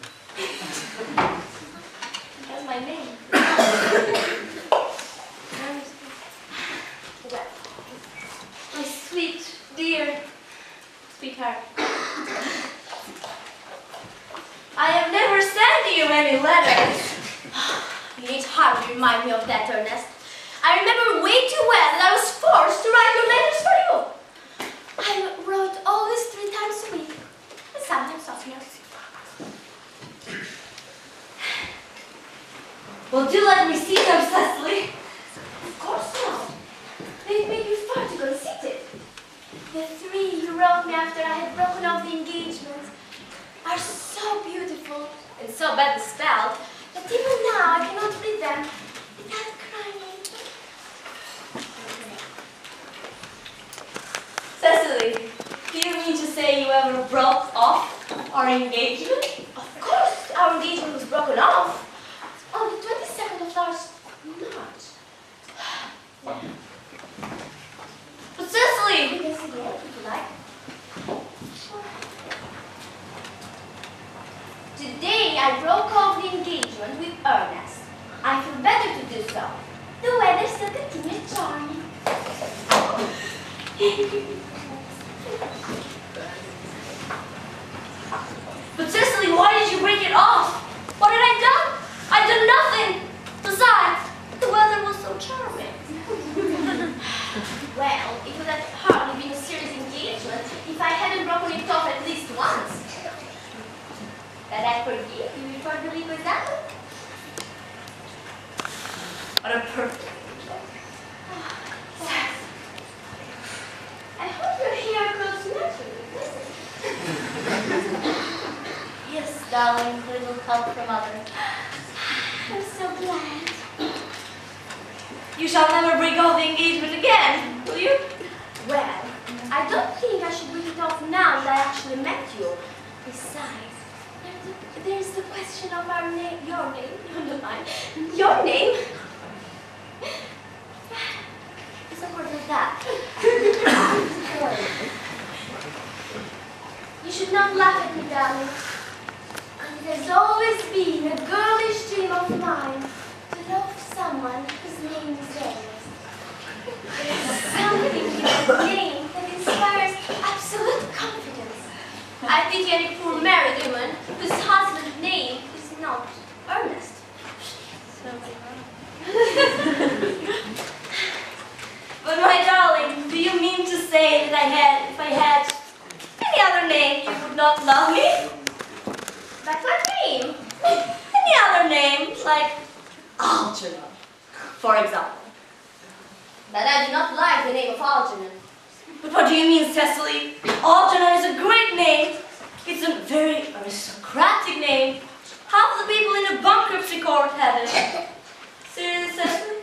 That's my name. Well, my sweet, dear sweetheart. I have never sent you any letters. You need hardly remind me of that, Ernest. I remember way too well that I was forced to write your letters for you. I wrote always 3 times a week, and sometimes oftener. Well, do let me see them, Cecily. Of course not. They'd make you far too conceited. The 3 you wrote me after I had broken off the engagement are so beautiful and so badly spelled that even now I cannot read them without crying. Cecily, do you mean to say you ever broke off our engagement? Of course, our engagement was broken off on the 22nd of last March. But Cecily! You can see the end if you like. Today I broke off the engagement with Ernest. I feel better to do so. The weather still continues charming. But Cecily, why did you break it off? What had I done? I'd done nothing. Besides, the weather was so charming. Well, if But I forgive you for the legal example. What a perfect angel. I hope your hair grows naturally, doesn't it? Yes, darling, a little help from others. I'm so glad. You shall never break off the engagement again, will you? Well, I don't think I should break it off now that I actually met you. Besides, there's the question of our name, your name, not mine. Your name? It's not more than that. You should not laugh at me, darling. It has always been a girlish dream of mine to love someone whose name is Ernest. There's something in his name that inspires absolute confidence. I pity any poor married woman whose husband's name is not Ernest. But my darling, do you mean to say that if I had any other name, you would not love me? But what name? Any other name, like Algernon, for example. But I do not like the name of Algernon. But what do you mean, Cecily? Algernon is a great name. It's a very aristocratic name. Half the people in a bankruptcy court have it. Seriously, Cecily?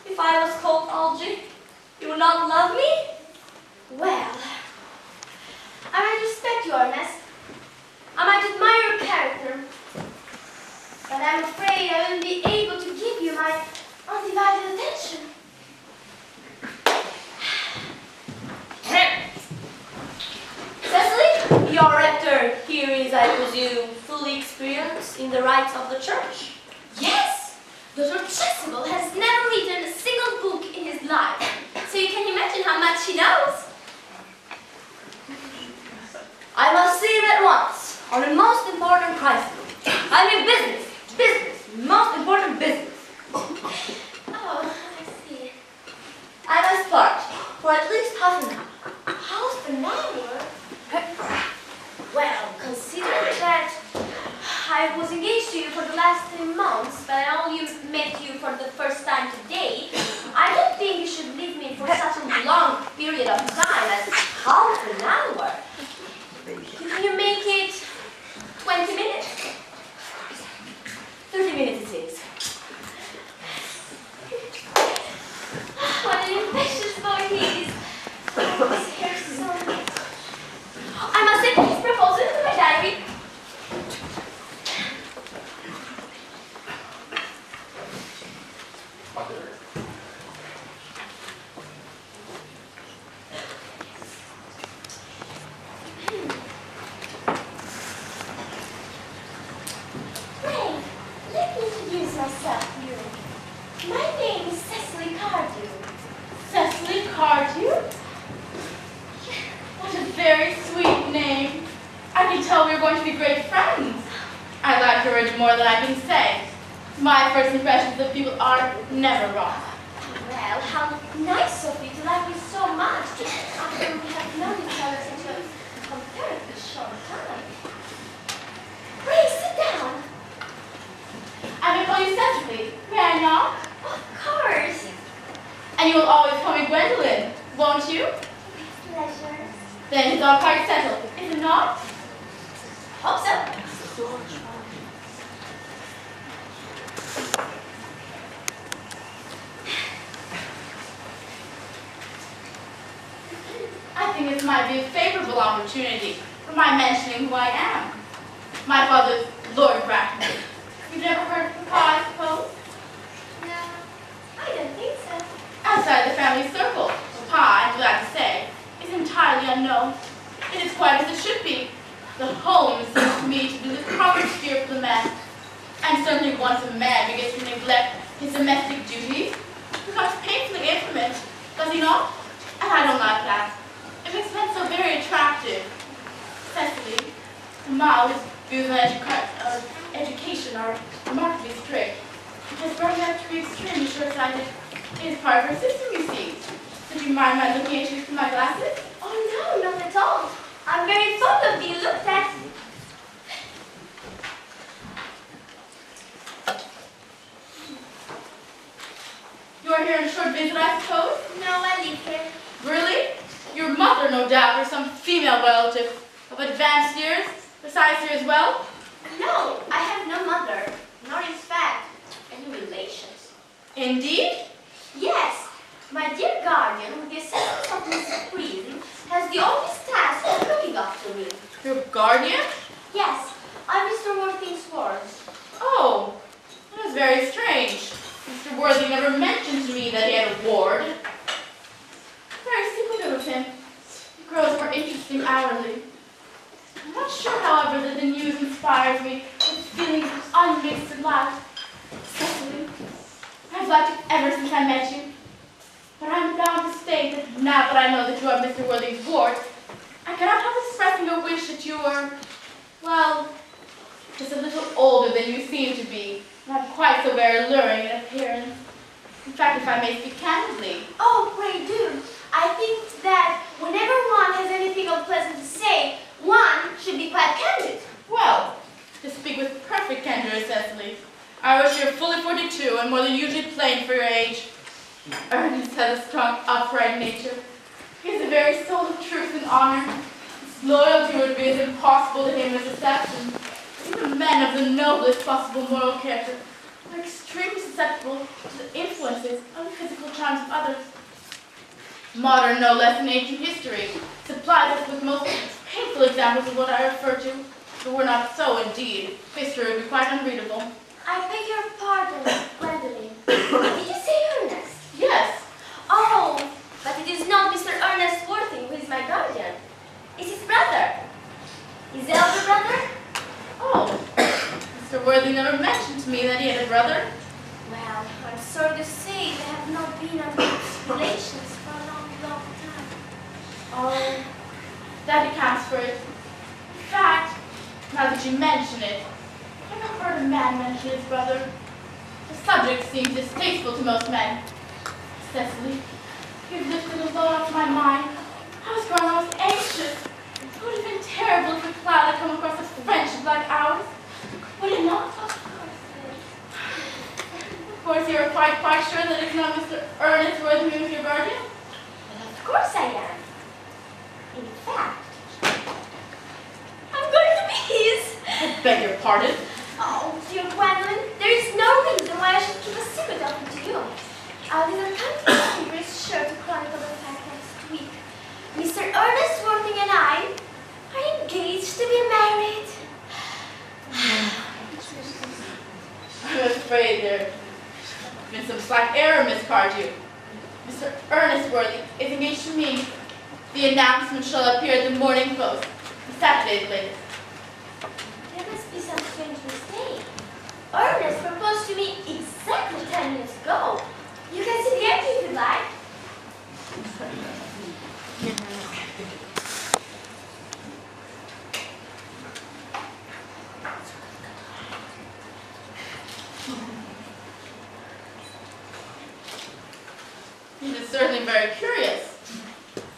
If I was called Algie, you would not love me? Well, I might respect you, Ernest. I might admire your character. But I'm afraid I won't be able to give you my undivided attention. Cecily, your rector here is, I presume, fully experienced in the rites of the church. Yes! Dr. Chasuble has never written a single book in his life, so you can imagine how much he knows. I must see him at once, on a most important crisis. I mean business, most important business. Oh, I see. I must part for at least half an hour. Half an hour? Well, considering that I was engaged to you for the last 3 months, but I only met you for the first time today, I don't think you should leave me for such a long period of time as half an hour. Can you make it 20 minutes? 30 minutes it is. What an impatient boy he is. Oh, his hair so nice. I must send his proposal into my diary. Pray, let me introduce myself to you. My name is Cecily Cardew. Cecily Cardew? What a very sweet name. I can tell we're going to be great friends. I like courage more than I can say. My first impressions of people are never wrong. Well, how nice of you to like me so much after we have known each other such a comparatively short time. Pray, sit down. I may call you Cecily, may I not? Of course. And you will always call me Gwendolyn, won't you? With pleasure. Then it's all quite settled, is it not? Hope so. I think this might be a favorable opportunity for my mentioning who I am. My father's Lord Bracknell. You've never heard of Papa, I suppose? No, I don't think so. Outside the family circle, Papa, I'm glad to say, is entirely unknown. It is quite as it should be. The home seems to me to be the proper sphere for the man. And certainly once a man begins to neglect his domestic duties, he becomes painfully infamous, does he not? And I don't like that. It makes men so very attractive. Cecily, Ma's views on education are remarkably strict. Has brought her to be extremely short-sighted. It is part of her system, you see. Would you mind my looking at you through my glasses? Oh no, not at all. I'm very fond of being looked at. here on a short visit, I suppose? No, I live here. Really? Your mother, no doubt, or some female relative of advanced years, resides here as well? No, I have no mother, nor in fact any relations. Indeed? Yes, my dear guardian, with the assistance of Mrs. Green, has the honest task of looking after me. Your guardian? Yes, I'm Mr. Worthing's ward. Oh, that is very strange. Mr. Worthing never mentioned to me that he had a ward. Very secretive of him. It grows more interesting hourly. I'm not sure, however, that the news inspires me with feelings of unmixed delight. Cecily, I've liked you ever since I met you. But I'm bound to state that now that I know that you are Mr. Worthing's ward, I cannot help expressing a wish that you were, well, just a little older than you seem to be, not quite so very alluring in appearance. In fact, if I may speak candidly. Oh, pray do. I think that whenever one has anything unpleasant to say, one should be quite candid. Well, to speak with perfect candor, Cecily, I wish you were fully 42 and more than usually plain for your age. Ernest has a strong, upright nature. He is the very soul of truth and honor. His loyalty would be as impossible to him as deception. Even men of the noblest possible moral character are extremely susceptible to the influences of the physical charms of others. Modern, no less than ancient history, supplies us with most painful examples of what I refer to. If it were not so, indeed, history would be quite unreadable. I beg your pardon, Gwendoline. Did you say Ernest? Yes. Oh, but it is not Mr. Ernest Worthing who is my guardian. It's his brother. His elder brother? Oh, Mr. Worthing never mentioned to me that he had a brother. Well, I'm sorry to say they have not been under relations for a long, long time. Oh, that accounts for it. In fact, now that you mention it, I've never heard a man mention his brother. The subject seems distasteful to most men. Cecily, you've lifted a load off my mind. I was growing almost anxious. It would have been terrible if a cloud had come across a friendship like ours. Would it not? Of course, you are quite sure that it's not Mr. Ernest Worthing who is your guardian? Well, of course I am. In fact, I'm going to be his. I beg your pardon. Oh, dear Gwendoline, there is no reason why I should keep a secret of it to you. Our little country is sure to chronicle the fact next week. Mr. Ernest Worthing and I are engaged to be married. I'm afraid there's been some slight error, Miss Cardew. Mr. Ernest Worthing is engaged to me. The announcement shall appear at the Morning Post, Saturday's latest. There must be some strange mistake. Ernest proposed to me exactly 10 minutes ago. You can see the entry if you like. This is certainly very curious.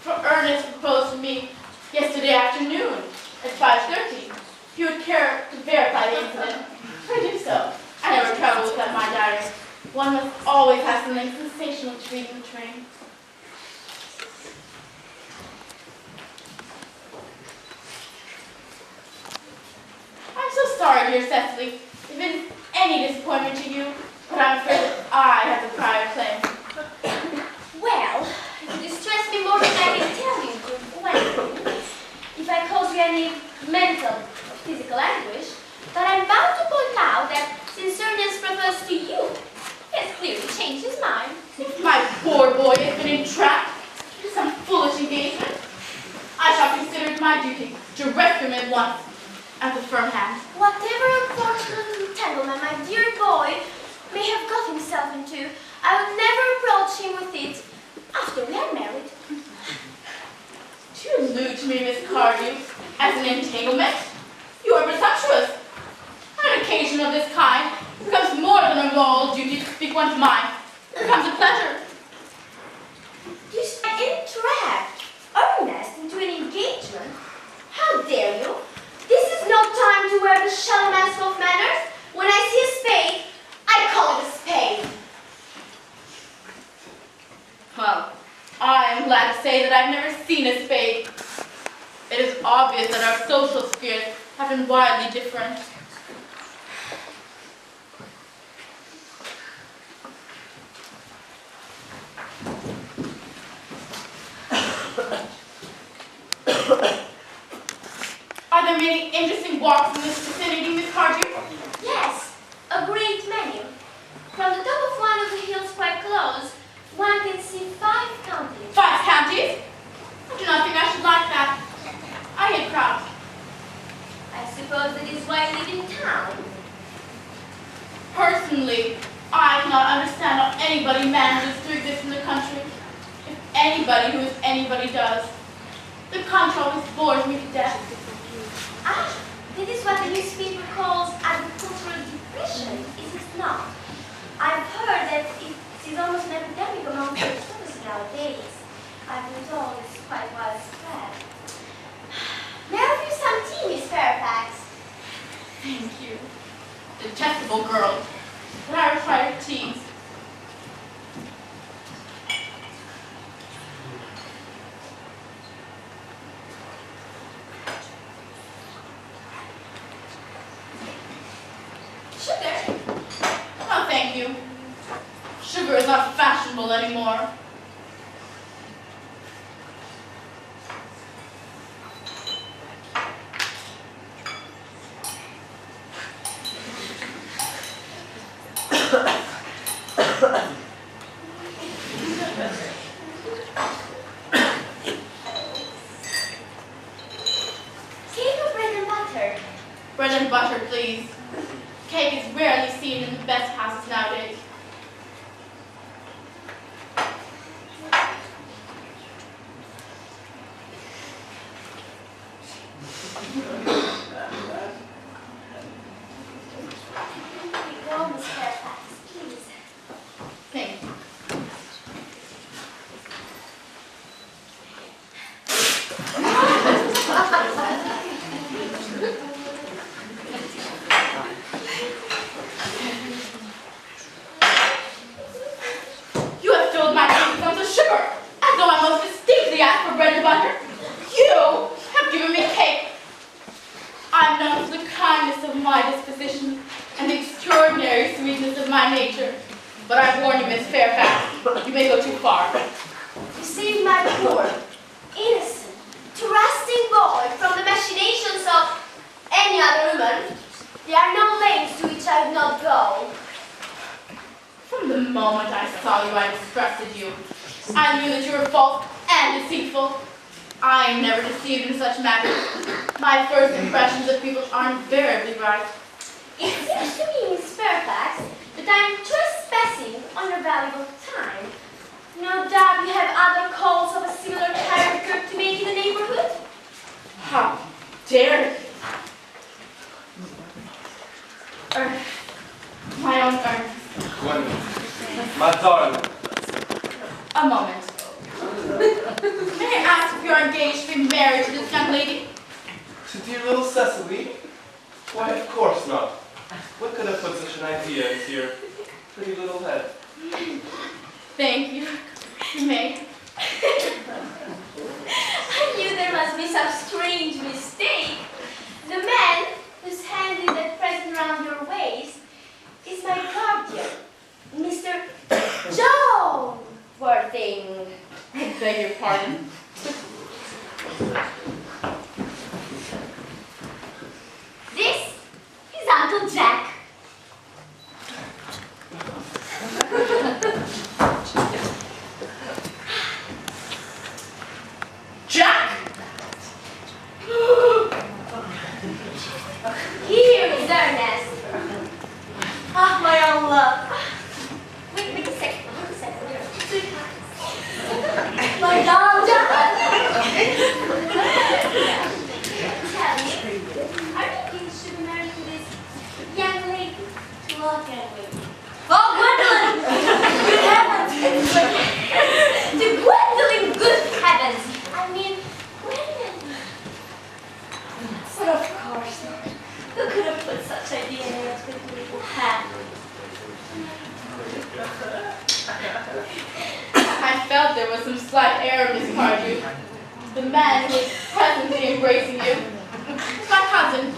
For Ernest proposed to me yesterday afternoon at 5:30. If you would care to verify the incident, pray do so. I never travel without my diary. One must always have something sensational to read in the train. I'm so sorry, dear Cecily, if it is any disappointment to you, but I'm afraid that I have the prior claim. Well, you distress me more than I can tell you, good Gwendoline. If I cause you any mental or physical anguish, but I'm bound to point out that since Ernest proposed to you, he has clearly changed his mind. If my poor boy has been entrapped into some foolish engagement, I shall consider it my duty to rescue him at once at the firm hand. Whatever unfortunate entanglement my dear boy may have got himself into, I would never approach him with it after we are married. Do you allude to me, Miss Cardew, as an entanglement? You are presumptuous. On an occasion of this kind, it becomes more than a moral duty to speak one's mind. It becomes a pleasure. You entrap Ernest into an engagement? How dare you? This is no time to wear the shallow mask of manners. When I see a spade, I call it a spade. and widely different. Are there many interesting walks in this vicinity, Miss Cardew? Yes, a great many. From the top of one of the hills quite close, one can see 5 counties. 5 counties? I do not think I should like that. I hate crowds. I suppose that is why you live in town. Personally, I cannot understand how anybody manages to exist in the country. If anybody who is anybody does. The country always bores me to death. Ah, that is what the newspaper calls agricultural depression, is it not? I've heard that it is almost an epidemic among consumers nowadays. I've been told it's quite widespread. May I have you some tea, Miss Fairfax? Thank you. Detestable girl. But I require tea. Sugar? Oh, thank you. Sugar is not fashionable anymore. Cake or bread and butter? Bread and butter, please. Cake is rarely seen in the best houses nowadays. Go, Miss Fairfax, please. Thank you. You have filled my teeth with of sugar, as though I most distinctly asked for bread and butter. You have given me cake. I'm known for the kindness of my disposition and the extraordinary sweetness of my nature. But I warn you, Miss Fairfax, you may go too far. You saved my poor, innocent, trusting boy from the machinations of any other woman. There are no lengths to which I would not go. From the moment I saw you, I distrusted you. I knew that you were false and deceitful. I am never deceived in such matters. My first impressions of people are invariably right. It seems to me, Miss Fairfax, that I am trespassing on your valuable time. No doubt you have other calls of a similar character to make in the neighborhood? How dare you? My own Ernest. Gwen, my darling. A moment. May I ask if you are engaged to be married to this young lady? To dear little Cecily? Why, of course not. What could have put such an idea into your pretty little head? Thank you. You may. I knew there must be some strange mistake. The man whose hand is at present round your waist is my guardian, Mr. John Worthing. I beg your pardon. This is Uncle Jack. Jack! Here is Ernest. Ah, my own love. Wait a second. Sweetheart. My darling. Tell me, are you engaged to be married to this young lady? To what young lady? Oh, Gwendolyn! Good heavens! To Gwendolyn, good heavens! I mean, Gwendolyn. But of course not. Who could have put such idea in your pretty little head? I felt there was some slight error, Miss Cardew. The man who was presently embracing you is my cousin,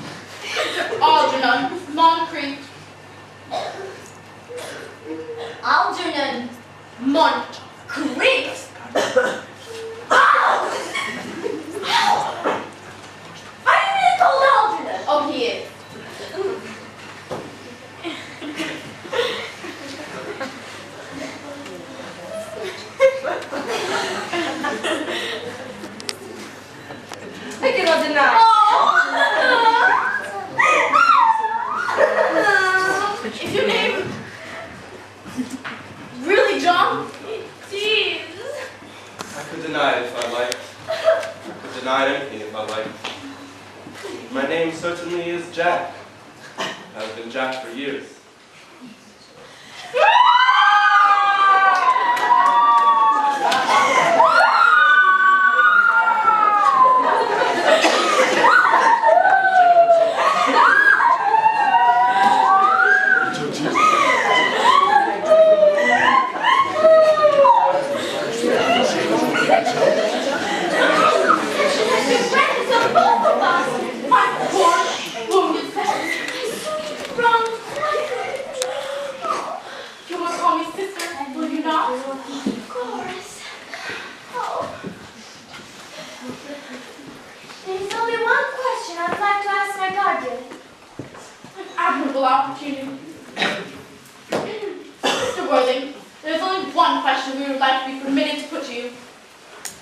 I've been Jack for years. Opportunity. Mr. Worthing, there's only one question we would like to be permitted to put to you.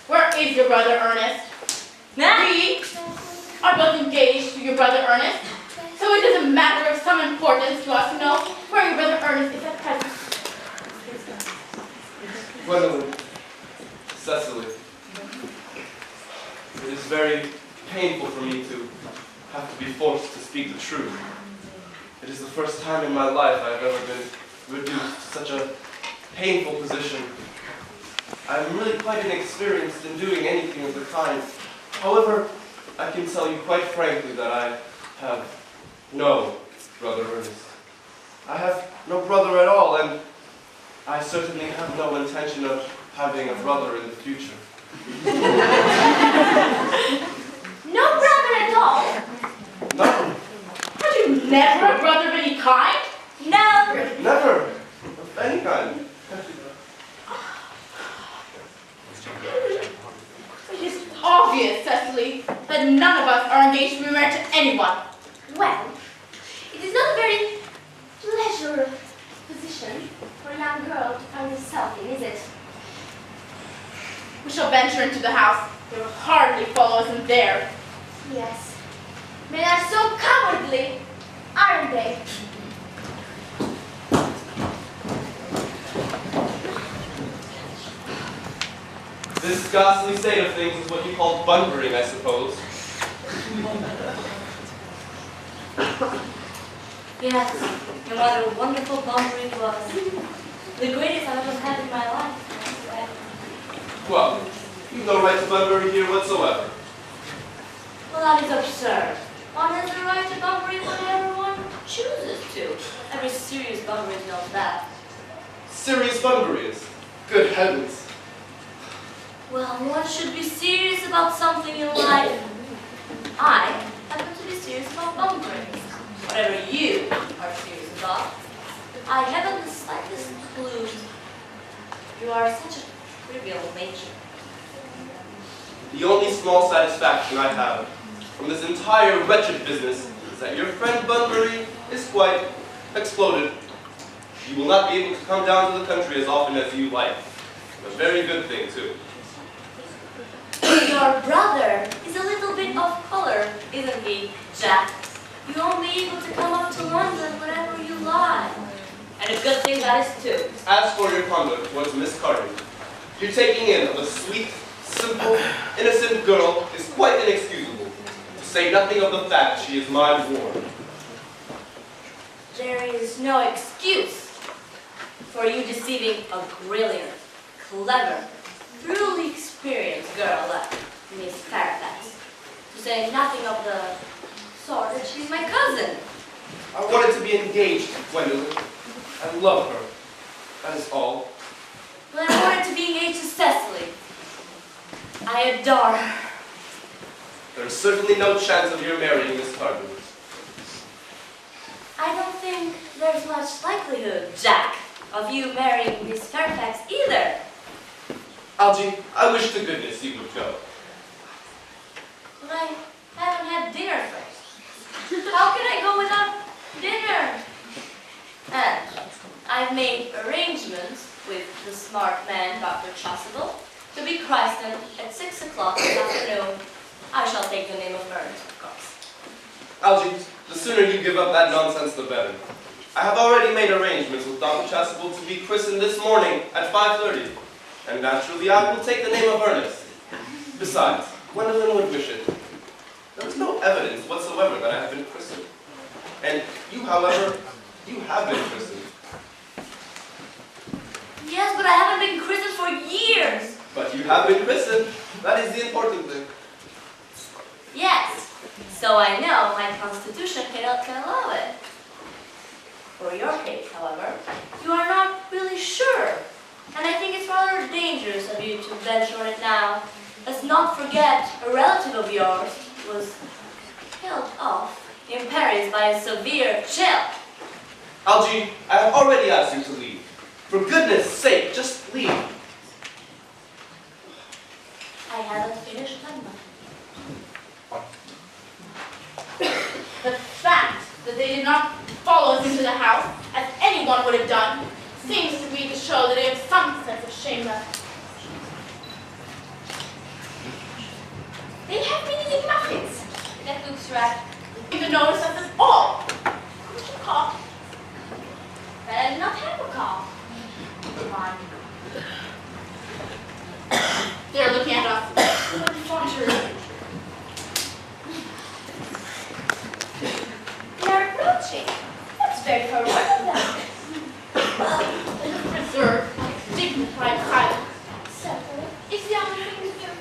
Where is your brother Ernest? We are both engaged to your brother Ernest, so it is a matter of some importance to us to know where your brother Ernest is at present. Gwendolyn, Cecily, it is very painful for me to have to be forced to speak the truth. It is the first time in my life I have ever been reduced to such a painful position. I am really quite inexperienced in doing anything of the kind. However, I can tell you quite frankly that I have no brother Ernest. I have no brother at all, and I certainly have no intention of having a brother in the future. No brother at all? No. Have you never a brother of any kind? No. Never. Of any kind. It is obvious, Cecily, that none of us are engaged to be married to anyone. Well, it is not a very pleasurable position for a young girl to find herself in, is it? We shall venture into the house. They will hardly follow us in there. Yes. Men are so cowardly, aren't they? This ghastly state of things is what you call bunburying, I suppose. Yes, no matter what a wonderful bunbury it was. The greatest I've ever had in my life. Well, you've no right to bunbury here whatsoever. Well, that is absurd. One has the right to bunbury whenever one chooses to. Every serious bunbury knows that. Serious bunburyers. Good heavens. Well, one should be serious about something in life. I happen to be serious about bunburying. Whatever you are serious about, I haven't the slightest clue. You are such a trivial nature. The only small satisfaction I have from this entire wretched business is that your friend Bunbury is quite exploded. You will not be able to come down to the country as often as you like. A very good thing, too. Your brother is a little bit off color, isn't he, Jack? You won't be able to come up to London whenever you like. And a good thing that is, too. As for your conduct towards Miss Carter, your taking in of a sweet, simple, innocent girl is quite inexcusable, to say nothing of the fact she is my ward. There is no excuse for you deceiving a brilliant, clever, truly experienced girl like Miss Fairfax, to say nothing of the sort that she's my cousin. I wanted to be engaged to Gwendolyn. I love her. That is all. But I wanted to be engaged to Cecily. I adore her. There is certainly no chance of your marrying Miss Carter. I don't think there's much likelihood, Jack, of you marrying Miss Fairfax either. Algy, I wish to goodness you would go. But I haven't had dinner first. How can I go without dinner? And I've made arrangements with the smart man, Dr. Chasuble, to be christened at 6 o'clock this afternoon. I shall take the name of Ernest, of course. Algy, the sooner you give up that nonsense, the better. I have already made arrangements with Dr. Chasuble to be christened this morning at 5:30. And naturally, I will take the name of Ernest. Besides, Gwendolyn would wish it. There is no evidence whatsoever that I have been christened. And you, however, you have been christened. Yes, but I haven't been christened for years. But you have been christened. That is the important thing. Yes, so I know my constitution can allow it. For your case, however, you are not really sure. And I think it's rather dangerous of you to venture on it now. Let's not forget a relative of yours was killed off in Paris by a severe chill. Algie, I have already asked you to leave. For goodness sake, just leave. I haven't finished my mind. The fact that they did not follow us into the house, as anyone would have done, seems to me to show that they have some sense of shame left. They have been eating muffins. That looks right. Even notice us at all. What's your cough? But I did not have a cough. Fine. They're looking at us. What effrontery. They are approaching. That's very heroic of them. They have preserved a dignified silence. Certainly. It's the only thing to do.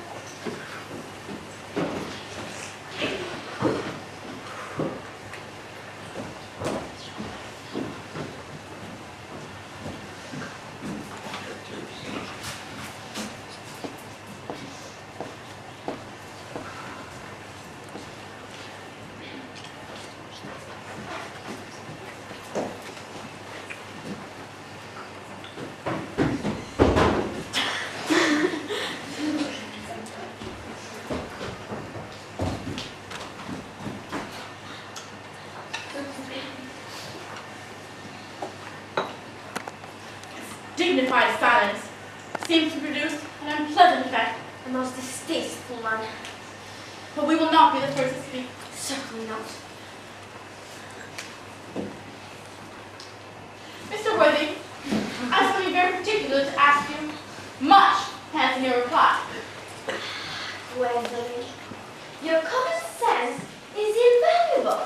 Dignified silence seems to produce an unpleasant effect, The most distasteful one. but we will not be the first to speak. Certainly not. Mr. Worthy, I have something very particular to ask you. Much hence in your reply. Gwendolyn, your common sense is invaluable.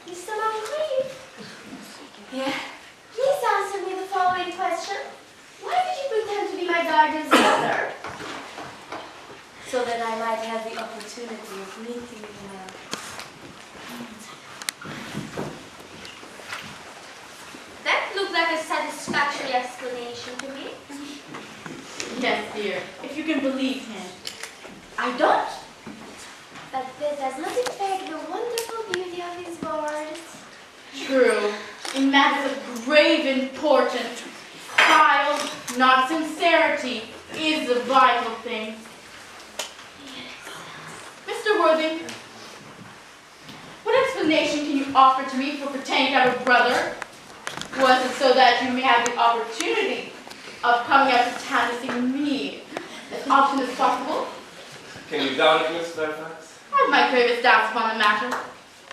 Mr. Moncrief? Yeah. Please answer me the following question. Why did you pretend to be my guardian's mother? So that I might have the opportunity of meeting her. That looked like a satisfactory explanation to me. Yes, dear, if you can believe him. I don't. But this does not affect the wonderful beauty of his words. True, in matters of grave importance, style, not sincerity, is the vital thing. Mr. Worthy, what explanation can you offer to me for pretending to have a brother? Was it so that you may have the opportunity of coming up to town to see me as often as possible? Can you down it, Miss Fairfax? I have my gravest doubts upon the matter,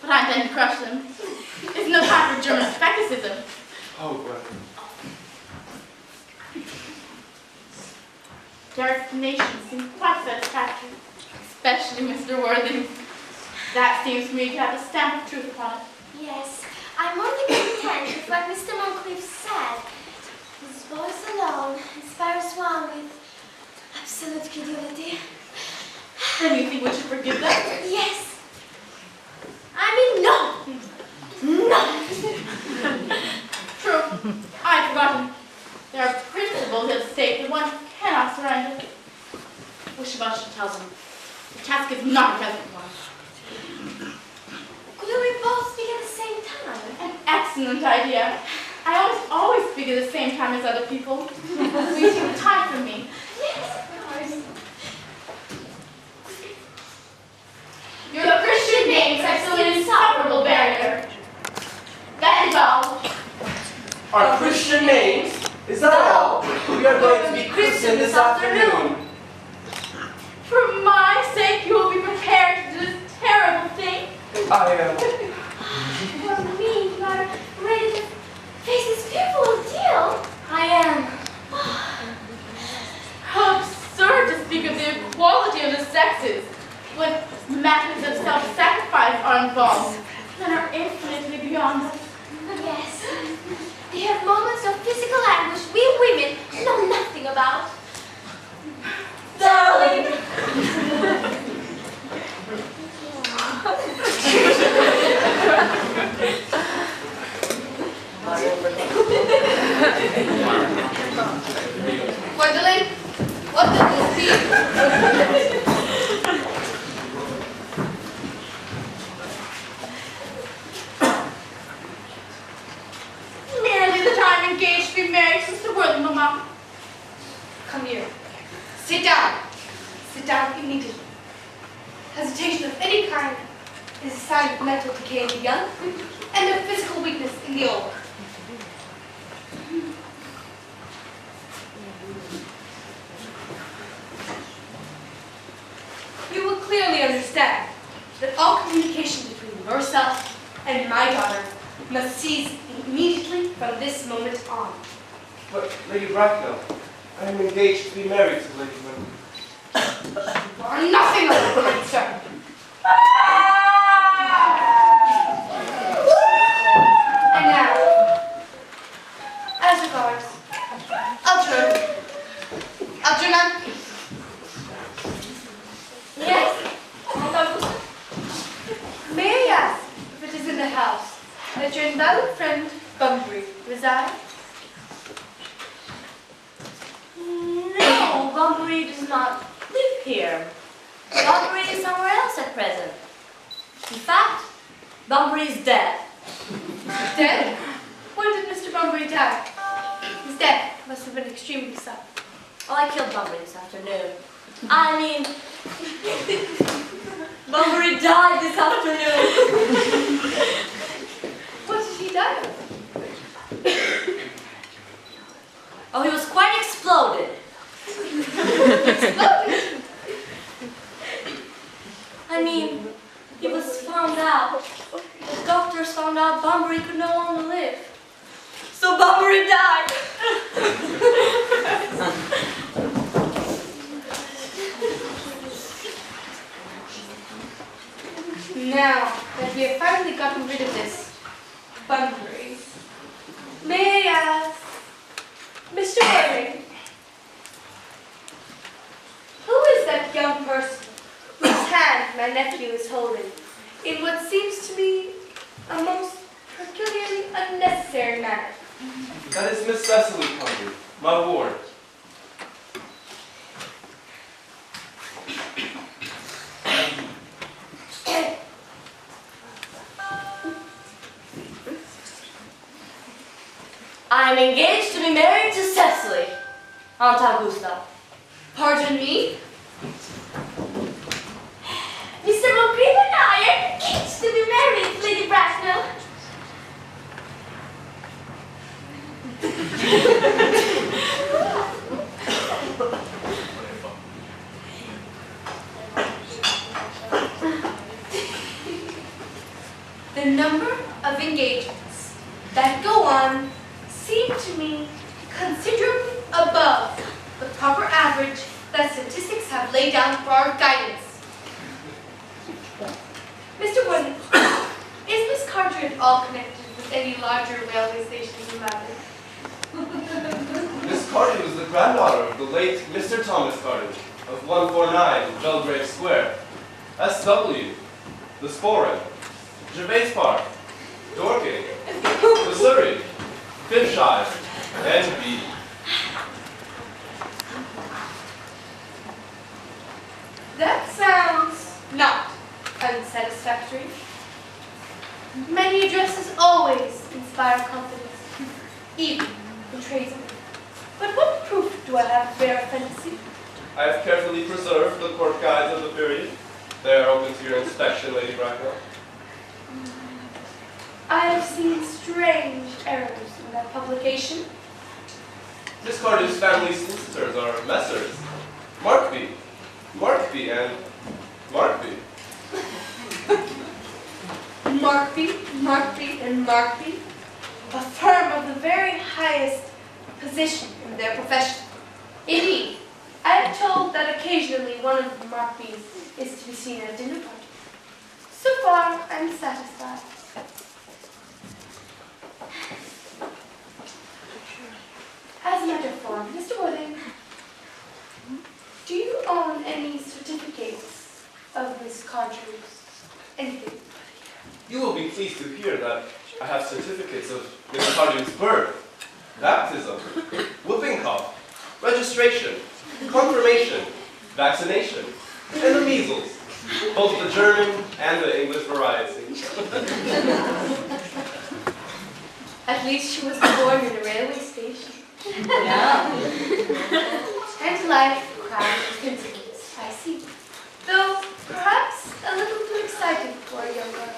but I intend to crush them. It's no time for German skepticism. Oh, well. Your explanation seems quite satisfactory, especially Mr. Worthy. That seems to me to have a stamp of truth upon it. Yes, I'm more than content with what Mr. Moncrief said. His voice alone inspires one with absolute credulity. Then you think we should forgive them? Yes. I mean, no. No. True. I had forgotten. There are principles at stake that one cannot surrender. Which of us should tell them? The task is not a pleasant one. Could we both speak at the same time? An excellent idea. I always speak at the same time as other people. Will you take the time for me? Yes, of course. Your Christian names are still an insuperable barrier. That is all. Our Christian names? Is that all? We are going to be christened this afternoon. For my sake, you will be prepared to do this terrible thing. I am. For me, you are ready to face this fearful ordeal. I am. How absurd to speak of the equality of the sexes when matters of self-sacrifice are involved. mental decay in the young, and of physical weakness in the old. You will clearly understand that all communication between yourself and my daughter must cease immediately from this moment on. But, Lady Bracknell, I am engaged to be married to Lady Wynne. You are nothing of the kind, sir. And now, as regards Algernon. Yes, may I ask if it is in the house that your invalid friend Bunbury resides? No, Bunbury does not live here. Bunbury is somewhere else at present. In fact, Bunbury is dead. Dead? When did Mr. Bunbury die? His death must have been extremely sudden. Oh, I killed Bunbury this afternoon. I mean, Bunbury died this afternoon. What did he die of? Oh, he was quite exploded. Exploded? I mean, he was found out. The doctors found out Bunbury could no longer live. So Bunbury died. Now that we have finally gotten rid of this Bunbury, may I ask, Mr. Worthing, who is that young person whose hand my nephew is holding in what seems to me a most peculiarly unnecessary manner? That is Miss Cecily Conway, my ward. I am engaged to be married to Cecily, Aunt Augusta. Pardon me? Mr. Moncrief and I are engaged to be married, Lady Bracknell. The number of engagements that go on seem to me considerably above the proper average that statistics have laid down for our guidance. Mr. Wood, is Miss Carter at all connected with any larger railway stations in London? Miss Carty was the granddaughter of the late Mr. Thomas Carty of 149 Belgrave Square, SW, the Sporan, Gervais Park, Dorking, the Surrey, Finshire, and B. That sounds not unsatisfactory. Many addresses always inspire confidence, even in tradesmen. But what proof do I have of their authenticity? I have carefully preserved the court guides of the period. They are open to your inspection, Lady Bracknell. I have seen strange errors in that publication. Miss Carty's family solicitors are Messrs. Markby, and Markby. Markby, and Markby, a firm of the very highest position in their profession. Indeed, I am told that occasionally one of the Markbys is to be seen at a dinner party. So far, I'm satisfied. As a matter of form, Mr. Worthing, do you own any certificates of Miss Carter's? Anything? You will be pleased to hear that I have certificates of Miss Carty's birth, baptism, whooping cough, registration, confirmation, vaccination, and the measles, both the German and the English variety. At least she was born in a railway station. Yeah. And life crowned with consequence, I see. Though perhaps a little too exciting for a young girl.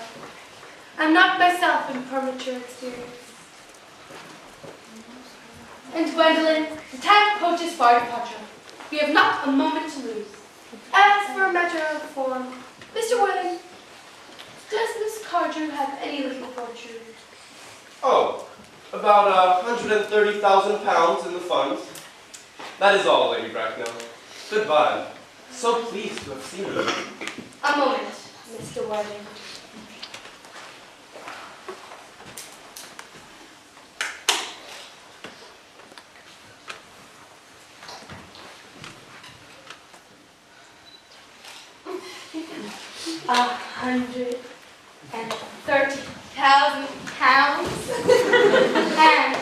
I'm not myself in premature experience. And Gwendolyn, the time approaches for our departure. We have not a moment to lose. As for a matter of form, Mr. Worthing, does Miss Cardew have any little fortune? Oh, about 130,000 pounds in the funds. That is all, Lady Bracknell. Goodbye. So pleased to have seen you. A moment, Mr. Worthing. £130,000 and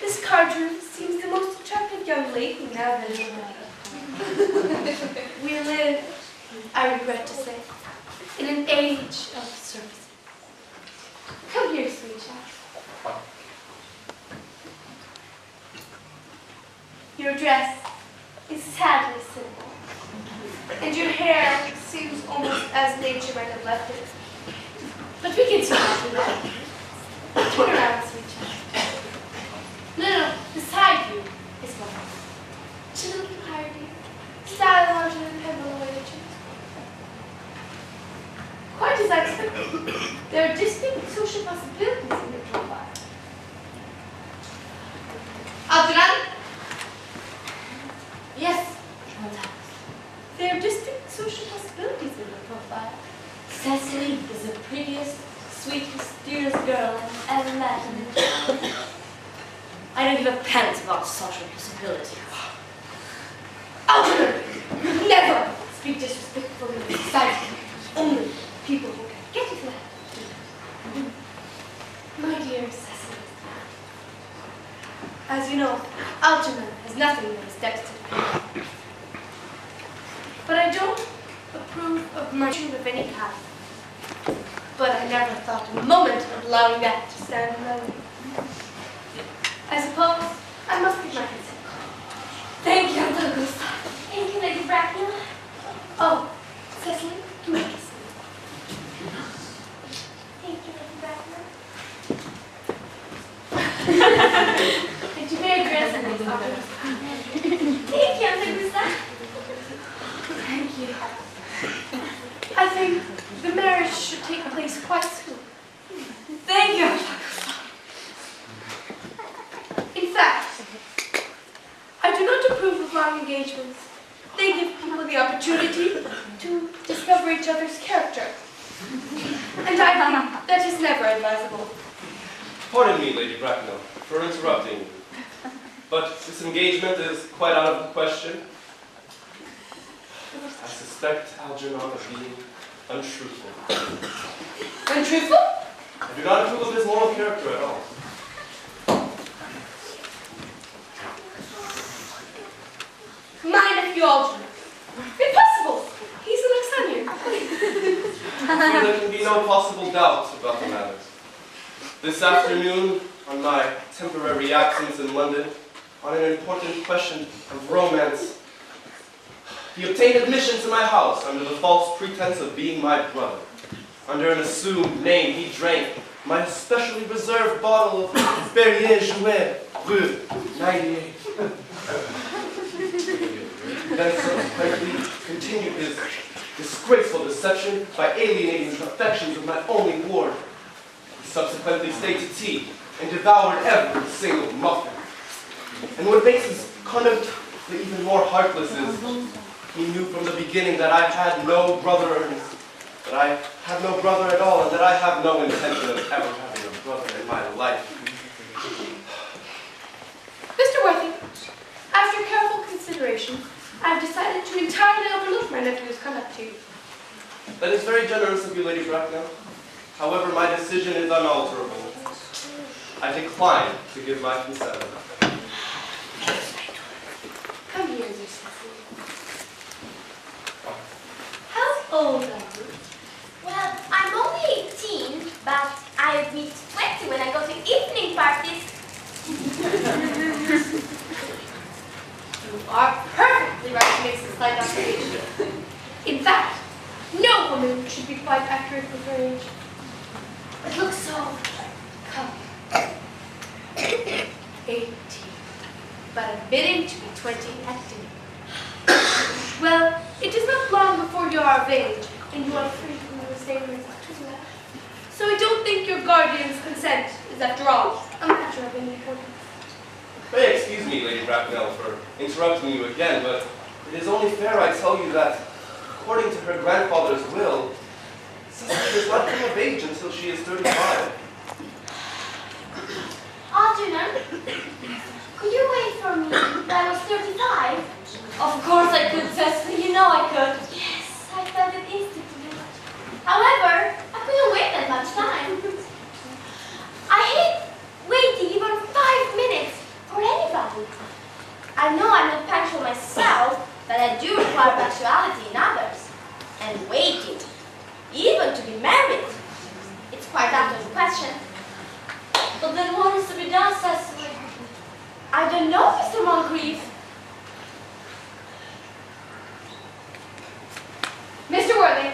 Miss Cardew seems the most attractive young lady now that you're We live, I regret to say, in an age of service. Come here, sweet child. Your dress is sadly simple, and your hair seems almost as nature might have left it. But we can see that. Turn around, sweet child. No, beside you is one. Chin a little higher, dear. Style larger than pebble away the chin. Quite as I expected. There are distinct social possibilities in your profile. Algernon? Yes, there are distinct social possibilities in your profile. Cecily is the prettiest, sweetest, dearest girl I've ever met in the world. I don't give a pant about social possibilities. Algernon! Never speak disrespectfully in society. Only people who can get it right. My dear Cecily, as you know, Algernon has nothing but his destiny. But I don't approve of marching of any kind. But I never thought a moment of allowing that to stand alone. I suppose I must give my consent. Thank you, Uncle Gustav. Thank you, Lady Bracknell. Oh, Cecily, come here. Thank you, Lady Bracknell. And you may address me. Thank you, Uncle Gustav. Thank you. I think the marriage should take place quite soon. Thank you, Uncle Gustav. In fact, I do not approve of long engagements. They give people the opportunity to discover each other's character. And I think that is never advisable. Pardon me, Lady Bracknell, for interrupting you. But this engagement is quite out of the question. I suspect Algernon of being untruthful. Untruthful? I do not approve of his moral character at all. My nephew Algernon. Impossible! He's an Oxonian. I fear there can be no possible doubt about the matter. This afternoon, on my temporary absence in London, on an important question of romance, he obtained admission to my house under the false pretense of being my brother. Under an assumed name, he drank my specially reserved bottle of Perrier-Jouet, Rue 98. Then subsequently continued his disgraceful deception by alienating the affections of my only ward. He subsequently stayed to tea and devoured every single muffin. And what makes his conduct even more heartless is he knew from the beginning that I had no brother, Ernest, that I have no brother at all, and that I have no intention of ever having a brother in my life. Mr. Worthing, after careful consideration, I have decided to entirely overlook my nephew's conduct to you. That is very generous of you, Lady Bracknell. However, my decision is unalterable. I decline to give my consent. Come here, dear Cecily. How old are you? Well, I'm only 18, but I'll be 20 when I go to evening parties. You are perfectly right to make this slight observation. In fact, no young woman should be quite accurate with her age. It looks so coming. 18, but admitting to be 20 at dinner. Well, it is not long before you are of age, and you are free from the restraints to that. So I don't think your guardian's consent is, after all, a matter of any importance. May excuse me, Lady Bracknell, for interrupting you again, but it is only fair I tell you that, according to her grandfather's will, Cicely does not come of age until she is 35. Algernon, could you wait for me when I was 35? Of course I could, Cecily. You know I could. Yes, I felt it instantly. However, I couldn't wait that much time. I hate waiting even 5 minutes for anybody. I know I'm not punctual myself, but I do require punctuality in others. And waiting, even to be married, it's quite out of the question. But then what is to be done, Cecily? I don't know, Mr. Moncrief. Mr. Worthing,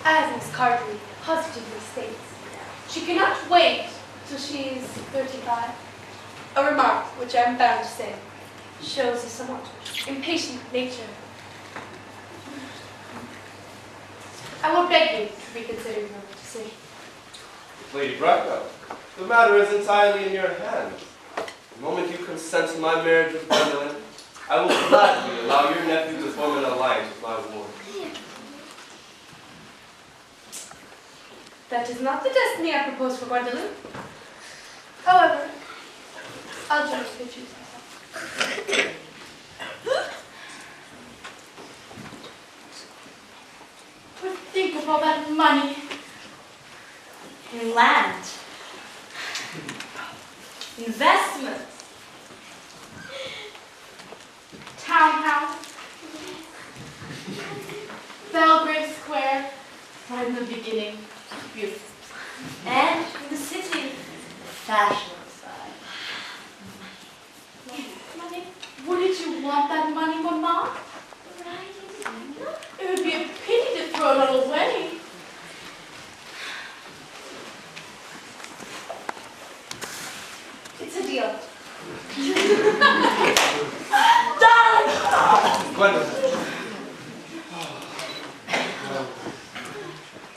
as Miss Cartley positively states, she cannot wait till she is 35. A remark which I am bound to say shows a somewhat impatient nature. I will beg you to reconsider your decision. Lady Bracknell, the matter is entirely in your hands. The moment you consent to my marriage with Gwendolyn, I will gladly allow your nephew to form an alliance with my ward. That is not the destiny I propose for Gwendolyn. However, I'll just choose myself. But think of all that money. In land. Investments. Townhouse. Belgrave Square. Right in the beginning. Beautiful. And in the city, the fashionable side. Money? Wouldn't you want that money, Mama? It would be a pity to throw it all away. It's a deal. Darling! Gwendolyn!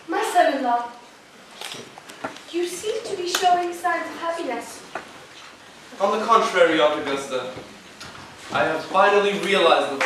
My son-in-law, you seem to be showing signs of happiness. On the contrary, Aunt Augusta, I have finally realized the